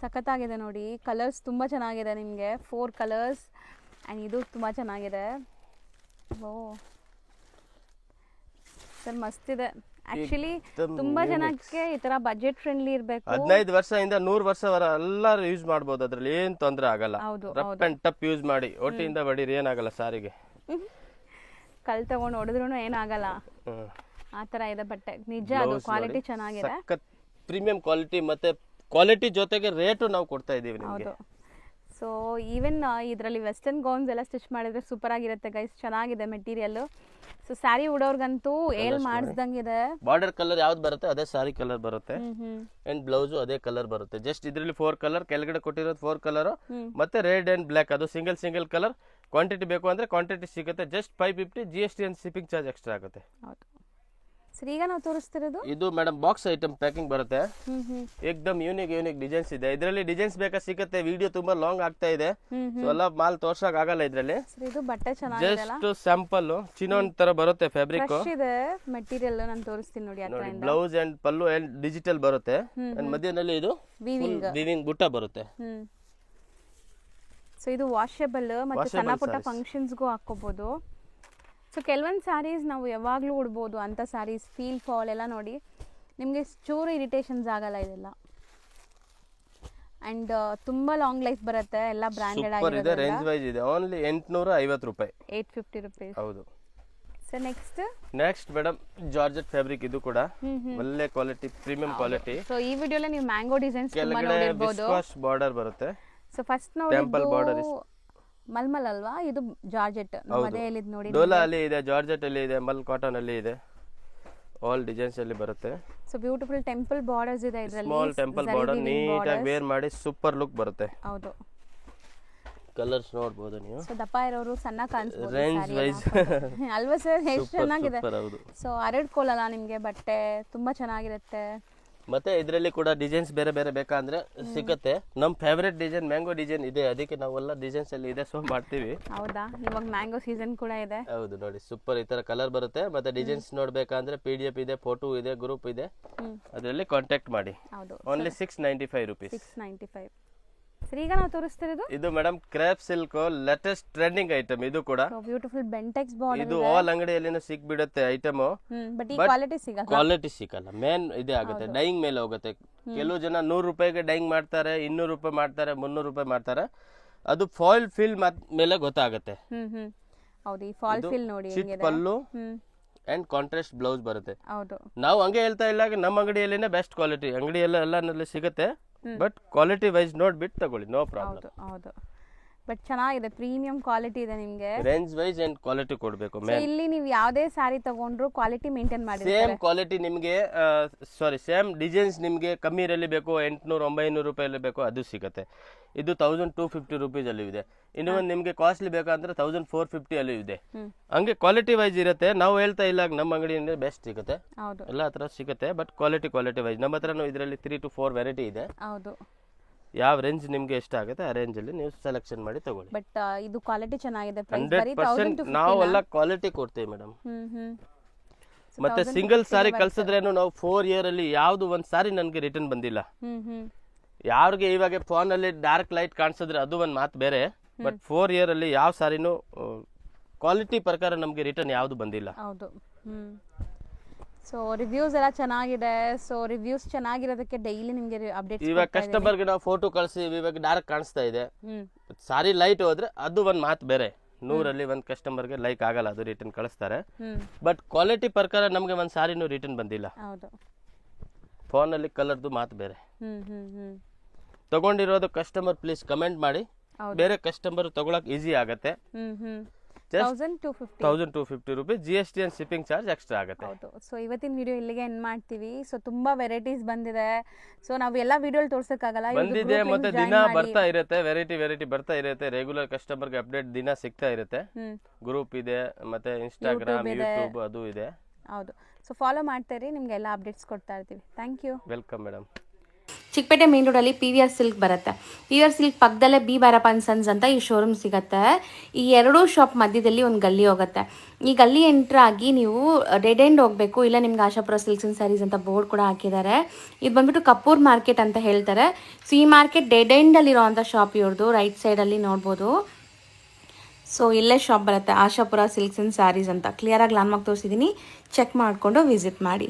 ಸಖತ್ತಾಗಿದೆ ನೋಡಿ. ಕಲರ್ಸ್ ತುಂಬ ಚೆನ್ನಾಗಿದೆ ನಿಮಗೆ, 4 ಕಲರ್ಸ್ ಆ್ಯಂಡ್ ಇದು ತುಂಬ ಚೆನ್ನಾಗಿದೆ. ಓ ಸರ್ ಮಸ್ತಿದೆ. ಆ್ಯಕ್ಚುಲಿ ತುಂಬ ಜನಕ್ಕೆ ಈ ಥರ ಬಜೆಟ್ ಫ್ರೆಂಡ್ಲಿ ಇರಬೇಕು. 15 ವರ್ಷದಿಂದ 100 ವರ್ಷವರ ಎಲ್ಲರೂ ಯೂಸ್ ಮಾಡ್ಬೋದು, ಅದ್ರಲ್ಲಿ ಏನ್ ತೊಂದರೆ ಆಗಲ್ಲ. ರಫ್ ಅಂಡ್ ಟಫ್ ಯೂಸ್ ಮಾಡಿ ಒಟ್ಟಿಯಿಂದ ಬಡೀರಿ, ಏನಾಗಲ್ಲ ಸಾರಿಗೆ. ಕಲ್ ತಗೊಂಡು ಹೊಡೆದ್ರು ಏನಾಗಲ್ಲ, ಆ ಥರ ಇದೆ ಬಟ್ಟೆ. ನಿಜ ಅದು ಕ್ವಾಲಿಟಿ ಚೆನ್ನಾಗಿದೆ, ಪ್ರೀಮಿಯಂ ಕ್ವಾಲಿಟಿ, ಮತ್ತೆ ಕ್ವಾಲಿಟಿ ಜೊತೆಗೆ ರೇಟು ನಾವು ಕೊಡ್ತಾ ಇದೀವಿ ನಿಮಗೆ. ಸೊ ಈವನ್ ಇದರಲ್ಲಿ ವೆಸ್ಟರ್ನ್ ಗೌನ್ಸ್ ಎಲ್ಲ ಸ್ಟಿಚ್ ಮಾಡಿದ್ರೆ ಸೂಪರ್ ಆಗಿರುತ್ತೆ ಗೈಸ್, ಚೆನ್ನಾಗಿದೆ ಮೆಟೀರಿಯಲ್. ಸೊ ಸ್ಯಾರಿ ಉಡೋರ್ಗಂತೂ ಏಲ್ ಮಾಡಿಸ್ದಂಗಿದೆ. ಬಾರ್ಡರ್ ಕಲರ್ ಯಾವ್ದು ಬರುತ್ತೆ ಅದೇ ಸ್ಯಾರಿ ಕಲರ್ ಬರುತ್ತೆ, ಅಂಡ್ ಬ್ಲೌಸ್ ಅದೇ ಕಲರ್ ಬರುತ್ತೆ. ಜಸ್ಟ್ ಇದ್ರಲ್ಲಿ 4 ಕಲರ್, ಕೆಳಗಡೆ ಕೊಟ್ಟಿರೋದು 4 ಕಲರ್, ಮತ್ತೆ ರೆಡ್ ಅಂಡ್ ಬ್ಲಾಕ್, ಅದು ಸಿಂಗಲ್ ಕಲರ್. ಕ್ವಾಂಟಿಟಿ ಬೇಕು ಅಂದ್ರೆ ಕ್ವಾಂಟಿಟಿ ಸಿಗುತ್ತೆ. Just 550 GST and shipping charge extra ಆಗುತ್ತೆ. ಸರ್ ಈಗ ನಾವು ತೋರಿಸ್ತಿರೋದು ಇದು ಮೇಡಮ್ ಬಾಕ್ಸ್ ಐಟಮ್ ಪ್ಯಾಕಿಂಗ್ ಬರುತ್ತೆ. ಏಕ್ದಮ್ ಯೂನಿಕ್ ಡಿಸೈನ್ಸ್ ಇದೆ ಇದರಲ್ಲಿ. ಡಿಸೈನ್ಸ್ ಬೇಕಾ ಸಿಗುತ್ತೆ, ವಿಡಿಯೋ ತುಂಬಾ ಲಾಂಗ್ ಆಗ್ತಾ ಇದೆ, ಸೊ ಎಲ್ಲ ಮಾಲ್ ತೋರ್ಸಕ್ ಆಗಲ್ಲ ಇದ್ರಲ್ಲಿ. ಇದು ಬಟ್ಟೆ ಚೆನ್ನಾಗಿದೆ, ಜಸ್ಟ್ ಸ್ಯಾಂಪಲ್ ಚಿನ್ನೋನ್ ತರ ಬರುತ್ತೆ ಫ್ಯಾಬ್ರಿಕ್ ಇದೆ. ಮೆಟೀರಿಯಲ್ ನಾನು ತೋರಿಸ್ತೀನಿ ನೋಡಿ. Blouse and pallu and digital ಬರುತ್ತೆ, ಅಂಡ್ ಮಧ್ಯದಲ್ಲಿ ಇದು ವಿವಿಂಗ್ ಬುಟ್ಟ ಬರುತ್ತೆ. ಸೊ ಇದು ವಾಷೇಬಲ್, ಮತ್ತೆ ಸಣ್ಣ ಪುಟ್ಟ ಫಂಕ್ಷನ್ಸ್ಗೂ ಹಾಕೋಬಹುದು. ಸೊ ಕೆಲವೊಂದು ಸ್ಯಾರೀಸ್ ನಾವು ಯಾವಾಗಲೂ ಉಡ್ಬೋದು ಅಂತ ಸ್ಯಾರೀಸ್. ಫೀಲ್ ಫಾಲ್ ಎಲ್ಲ ನೋಡಿ ನಿಮಗೆ ಚೂರು ಇರಿಟೇಷನ್ಸ್ ಆಗಲ್ಲ ಇದೆಲ್ಲ. ಅಂಡ್ ತುಂಬಾ ಲಾಂಗ್ ಲೈಫ್ ಬರುತ್ತೆ, ಎಲ್ಲ ಬ್ರಾಂಡೆಡ್ ಆಗಿದೆ. ರೇಂಜ್ ವೈಸ್ ಇದೆ, ಓನ್ಲಿ 850 ರೂಪಾಯಿ, 850 ರೂಪೀಸ್. ಹೌದು. Sir next madam georgette fabric, ಇದು ಕೂಡ ಒಳ್ಳೆ ಕ್ವಾಲಿಟಿ, ಪ್ರೀಮಿಯಂ ಕ್ವಾಲಿಟಿ. ಸೊ ಈ ವಿಡಿಯೋಲಿ ನೀವು ಮ್ಯಾಂಗೋ ಡಿಸೈನ್ಸ್ ತುಂಬಾ ಕೆಳಗಡೆ ನೋಡಿರಬಹುದು. ವಿಸ್ಕಾಸ್ ಬಾರ್ಡರ್ ಬರುತ್ತೆ. ಸೊ ಫಸ್ಟ್ ನೋಡಿ ಮಲ್ಮಲ್ ಅಲ್ವಾ, ಇದು ಜಾರ್ಜೆಟ್. ಅದೇ ಹೇಳಿದ್ ನೋಡಿ, ಡೋಲಾ ಅಲ್ಲಿ ಇದೆ, ಜಾರ್ಜೆಟ್ ಅಲ್ಲಿ ಇದೆ, ಮಲ್ ಕಾಟನ್ ಅಲ್ಲಿ ಇದೆ, ಆಲ್ ಡಿಸೈನ್ಸ್ ಅಲ್ಲಿ ಬರುತ್ತೆ. ಸೊ ಬ್ಯೂಟಿಫುಲ್ ಟೆಂಪಲ್ ಬಾರ್ಡರ್ಸ್ ಇದೆ ಇದರಲ್ಲಿ. ಸ್ಮಾಲ್ ಟೆಂಪಲ್ ಬಾರ್ಡರ್, ನೀಟಾಗಿ ವೇರ್ ಮಾಡಿ ಸೂಪರ್ ಲುಕ್ ಬರುತ್ತೆ. ಹೌದು, ಕಲರ್ಸ್ ನೋಡಬಹುದು ನೀವು. ಸೊ ದಪ್ಪ ಇರೋರು ಸಣ್ಣ ಕಾಣಿಸಬಹುದು ರೇಂಜ್ ವೈಸ್ ಅಲ್ವಾ ಸರ್, ಎಷ್ಟು ಚೆನ್ನಾಗಿದೆ. ಹೌದು. ಸೊ ಅರಡ್ಕೊಳ್ಳಲ್ಲ ನಿಮಗೆ ಬಟ್ಟೆ, ತುಂಬಾ ಚೆನ್ನಾಗಿರುತ್ತೆ. ಮತ್ತೆ ಇದರಲ್ಲಿ ಕೂಡ ಡಿಸೈನ್ಸ್ ಬೇರೆ ಬೇರೆ ಬೇಕಂದ್ರೆ ಸಿಗುತ್ತೆ. ನಮ್ ಫೇವರೇಟ್ ಡಿಸೈನ್ ಮ್ಯಾಂಗೋ ಡಿಸೈನ್ ಇದೆ, ಅದಕ್ಕೆ ನಾವೆಲ್ಲ ಡಿಸೈನ್ಸ್ ಅಲ್ಲಿ ಇದೆ, ಸೊ ಮಾಡ್ತೀವಿ. ಹೌದಾ, ಇವಾಗ ಮ್ಯಾಂಗೋ ಸೀಸನ್ ಕೂಡ ಇದೆ. ಹೌದು ನೋಡಿ, ಸೂಪರ್ ಈ ತರ ಕಲರ್ ಬರುತ್ತೆ. ಮತ್ತೆ ಡಿಸೈನ್ಸ್ ನೋಡ್ಬೇಕಂದ್ರೆ PDF ಇದೆ, ಫೋಟೋ ಇದೆ, ಗ್ರೂಪ್ ಇದೆ, ಅದರಲ್ಲಿ ಕಾಂಟ್ಯಾಕ್ಟ್ ಮಾಡಿ. Only 695 rupees. 695. ಸರ್ ಈಗ ನಾವು ತೋರಿಸ್ತಿರೋದು ಇದು madam crepe silk, latest trending item. ಇದು ಕೂಡ ಬ್ಯೂಟಿಫುಲ್ ಬೆಂಟೆಕ್ಸ್ ಬಾರ್ಡರ್. ಇದು ಆಲ್ ಅಂಗಡಿಯಲ್ಲಿ ಸಿಕ್ಬಿಡುತ್ತೆ ಐಟಮ್, ಬಟ್ ಈ ಕ್ವಾಲಿಟಿ ಸಿಗಲ್ಲ. ಕ್ವಾಲಿಟಿ ಸಿಗಲ್ಲ, ಮೇನ್ ಇದೇ ಆಗುತ್ತೆ, ಡೈಯಿಂಗ್ ಮೇಲೆ ಹೋಗುತ್ತೆ. ಕೆಲವು ಜನ 100 ರೂಪಾಯಿಗೆ ಡೈಯಿಂಗ್ ಮಾಡ್ತಾರೆ, 200 ರೂಪಾಯಿ ಮಾಡ್ತಾರೆ, 300 ರೂಪಾಯಿ ಮಾಡ್ತಾರೆ. ಅದು ಫಾಯಿಲ್ ಫಿಲ್ ಮೇಲೆ ಗೊತ್ತಾಗುತ್ತೆ. ಹೌದು, ಈ ಫಾಯಿಲ್ ಫಿಲ್ ನೋಡಿ, ಚಿಕ್ಕ ಪಲ್ಲು ಅಂಡ್ ಕಾಂಟ್ರಾಸ್ಟ್ ಬ್ಲೌಸ್ ಬರುತ್ತೆ. ಹೌದು, ನಾವು ಹಂಗೆ ಹೇಳ್ತಾ ಇಲ್ಲ, ನಮ್ಮ ಅಂಗಡಿಯಲ್ಲಿನೇ ಬೆಸ್ಟ್ ಕ್ವಾಲಿಟಿ. ಅಂಗಡಿಯೆಲ್ಲ ಸಿಗುತ್ತೆ, ಬಟ್ ಕ್ವಾಲಿಟಿ ವೈಸ್ ನೋಡ್ಬಿಟ್ಟು ತಗೊಳ್ಳಿ, ನೋ ಪ್ರಾಬ್ಲಮ್. ಹೌದು, ಬಟ್ ಚೆನ್ನಾಗಿದೆ, ಪ್ರೀಮಿಯಂ ಕ್ವಾಲಿಟಿ ಇದೆ ನಿಮಗೆ. ರೇಂಜ್ ವೈಸ್ ಅಂಡ್ ಕ್ವಾಲಿಟಿ ಕೊಡಬೇಕು. ಇಲ್ಲಿ ನೀವು ಯಾವುದೇ ಸ್ಯಾರಿ ತಗೊಂಡ್ರು ಕ್ವಾಲಿಟಿ ಮೇಂಟೈನ್ ಮಾಡಿ. ಸೇಮ್ ಕ್ವಾಲಿಟಿ ನಿಮಗೆ, ಸೇಮ್ ಡಿಸೈನ್ಸ್ ನಿಮಗೆ ಕಮ್ಮಿ ಇರಲಿ ಬೇಕು, 800-900 ರೂಪಾಯಿ ಬೇಕು, ಅದು ಸಿಗುತ್ತೆ. ಇದು 1250 ರೂಪೀಸ್ ಅಲ್ಲಿ ಇದೆ. ಇನ್ನು ಒಂದು ನಿಮಗೆ ಕಾಸ್ಟ್ಲಿ ಬೇಕಂದ್ರೆ 1450 ಅಲ್ಲಿ ಇದೆ. ಹಂಗೆ ಕ್ವಾಲಿಟಿ ವೈಸ್ ಇರುತ್ತೆ. ನಾವು ಹೇಳ್ತಾ ಇಲ್ಲ ನಮ್ಮ ಅಂಗಡಿಯಿಂದ ಬೆಸ್ಟ್ ಸಿಗುತ್ತೆ, ಎಲ್ಲ ಹತ್ರ ಸಿಗುತ್ತೆ, ಬಟ್ ಕ್ವಾಲಿಟಿ ವೈಸ್. ನಮ್ಮ ಹತ್ರ ಇದರಲ್ಲಿ 3 to 4 ವೆರೈಟಿ ಇದೆ. ಹೌದು, ಯಾವ ರೇಂಜ್ ನಿಮ್ಗೆ ಇಷ್ಟ ಆಗುತ್ತೆ ಆ ರೇಂಜ್ ಅಲ್ಲಿ ನೀವು ಸೆಲೆಕ್ಷನ್ ಮಾಡಿ ತಗೊಳ್ಳಿ. ಬಟ್ ಇದು ಕ್ವಾಲಿಟಿ ಚೆನ್ನಾಗಿದೆ. 100% ನಾವೆಲ್ಲ ಕ್ವಾಲಿಟಿ ಕೊಡ್ತೀವಿ ಮೇಡಮ್. ಮತ್ತೆ ಸಿಂಗಲ್ ಸಾರಿ ಕಳ್ಸಿದ್ರೇನು ನಾವು 4 ಇಯರ್ ಅಲ್ಲಿ ಯಾವ್ದು ಒಂದ್ ಸಾರಿ ನನ್ಗೆ ರಿಟರ್ನ್ ಬಂದಿಲ್ಲ. ಯಾರಿಗೆ ಇವಾಗ ಫೋನ್ ಅಲ್ಲಿ ಡಾರ್ಕ್ ಲೈಟ್ ಕಾಣಿಸಿದ್ರೆ ಅದು ಒಂದ್ ಮಾತು ಬೇರೆ, ಬಟ್ 4 ಇಯರ್ ಅಲ್ಲಿ ಯಾವ ಸಾರಿನೂ ಕ್ವಾಲಿಟಿ ಪ್ರಕಾರ ನಮ್ಗೆ ರಿಟರ್ನ್ ಯಾವ್ದು ಬಂದಿಲ್ಲ. ಹೌದು. ಸೊ ರಿವ್ಯೂಸ್ ಎಲ್ಲ ಚೆನ್ನಾಗಿದೆ. ಸೊ ರಿವ್ಯೂಸ್ ಚೆನ್ನಾಗಿರೋದಕ್ಕೆ ಡೈಲಿ ನಿಮಗೆ ಅಪ್ಡೇಟ್. ಇವಾಗ ಕಸ್ಟಮರ್ ಗೆ ನಾವು ಫೋಟೋ ಕಳಿಸಿ ಇವಾಗ ಡಾರ್ಕ್ ಕಾಣಿಸ್ತಾ ಇದೆ, ಸಾರಿ ಲೈಟ್ ಹೋದ್ರೆ ಅದು ಒಂದ್ ಮಾತು ಬೇರೆ. 100ರಲ್ಲಿ ಒಂದ್ ಕಸ್ಟಮರ್ ಗೆ ಲೈಕ್ ಆಗಲ್ಲ, ಅದು ರಿಟರ್ನ್ ಕಳಿಸ್ತಾರೆ. ಬಟ್ ಕ್ವಾಲಿಟಿ ಪ್ರಕಾರ ನಮ್ಗೆ ಒಂದ್ ಸಾರಿನೂ ರಿಟರ್ನ್ ಬಂದಿಲ್ಲ. ಫೋನ್ ಅಲ್ಲಿ ಕಲರ್ದು ಮಾತು ಬೇರೆ. ತಗೊಂಡಿರೋದು ಕಸ್ಟಮರ್ ಪ್ಲೀಸ್ ಕಮೆಂಟ್ ಮಾಡಿ, ಬೇರೆ ಕಸ್ಟಮರ್ ತಗೊಳಕ್ ಈಸಿ ಆಗತ್ತೆ. Just 1250. 1250 rupees, GST and shipping charge extra ಆಗುತ್ತೆ. ಹೌದು. ಸೊ ಇವತ್ತಿನ ವಿಡಿಯೋ ಇಲ್ಲಿಗೆ ಎಂಡ್ ಮಾಡ್ತೀವಿ. ಸೊ ತುಂಬಾ ವೆರೈಟೀಸ್ ಬಂದಿದೆ. ಸೊ ನಾವು ಎಲ್ಲ ವಿಡಿಯೋಲಿ ತೋರ್ಸಕ್ಕಾಗಲ್ಲ, ಬಂದಿದೆ ಮತ್ತೆ ದಿನ ಬರ್ತಾ ಇರುತ್ತೆ, ವೆರೈಟಿ ಬರ್ತಾ ಇರುತ್ತೆ. ರೆಗ್ಯುಲರ್ ಕಸ್ಟಮರ್ಗೆ ಅಪ್ಡೇಟ್ ದಿನ ಸಿಗ್ತಾ ಇರುತ್ತೆ. ಗ್ರೂಪ್ ಇದೆ, ಮತ್ತೆ ಇನ್ಸ್ಟಾಗ್ರಾಮ್, ಯೂಟ್ಯೂಬ್ ಅದು ಇದೆ. ಹೌದು. ಸೊ ಫಾಲೋ ಮಾಡ್ತಾ ಇರಿ, ನಿಮ್ಗೆ ಎಲ್ಲ ಅಪ್ಡೇಟ್ಸ್ ಕೊಡ್ತಾ ಇರ್ತೀವಿ. Thank you. Welcome madam. Chickpet main ರೋಡಲ್ಲಿ PVR ಸಿಲ್ಕ್ ಬರುತ್ತೆ. PVR ಸಿಲ್ಕ್ ಪಕ್ಕದಲ್ಲೇ ಬಿ ಬಾರಪ್ಪ ಅಂಡ್ ಸನ್ಸ್ ಅಂತ ಈ ಶೋರೂಮ್ ಸಿಗುತ್ತೆ. ಈ ಎರಡೂ ಶಾಪ್ ಮಧ್ಯದಲ್ಲಿ ಒಂದು ಗಲ್ಲಿ ಹೋಗುತ್ತೆ. ಈ ಗಲ್ಲಿ ಎಂಟ್ರ್ ಆಗಿ ನೀವು ಡೆಡ್ ಎಂಡ್ ಹೋಗಬೇಕು, ಇಲ್ಲ ನಿಮ್ಗೆ ಆಶಾಪುರ ಸಿಲ್ಕ್ಸ್ ಅಂಡ್ ಸ್ಯಾರೀಸ್ ಅಂತ ಬೋರ್ಡ್ ಕೂಡ ಹಾಕಿದ್ದಾರೆ. ಇದು ಬಂದ್ಬಿಟ್ಟು ಕಪೂರ್ ಮಾರ್ಕೆಟ್ ಅಂತ ಹೇಳ್ತಾರೆ. ಸೊ ಈ ಮಾರ್ಕೆಟ್ ಡೆಡ್ ಎಂಡಲ್ಲಿರೋವಂಥ ಶಾಪ್ ಇವ್ರದ್ದು, ರೈಟ್ ಸೈಡಲ್ಲಿ ನೋಡ್ಬೋದು. ಸೊ ಇಲ್ಲೇ ಶಾಪ್ ಬರುತ್ತೆ, ಆಶಾಪುರ ಸಿಲ್ಕ್ಸ್ ಅಂಡ್ ಸ್ಯಾರೀಸ್ ಅಂತ. ಕ್ಲಿಯರಾಗಿ ಲ್ಯಾಂಡ್ಮಾರ್ಕ್ ತೋರಿಸಿದ್ದೀನಿ, ಚೆಕ್ ಮಾಡಿಕೊಂಡು ವಿಸಿಟ್ ಮಾಡಿ.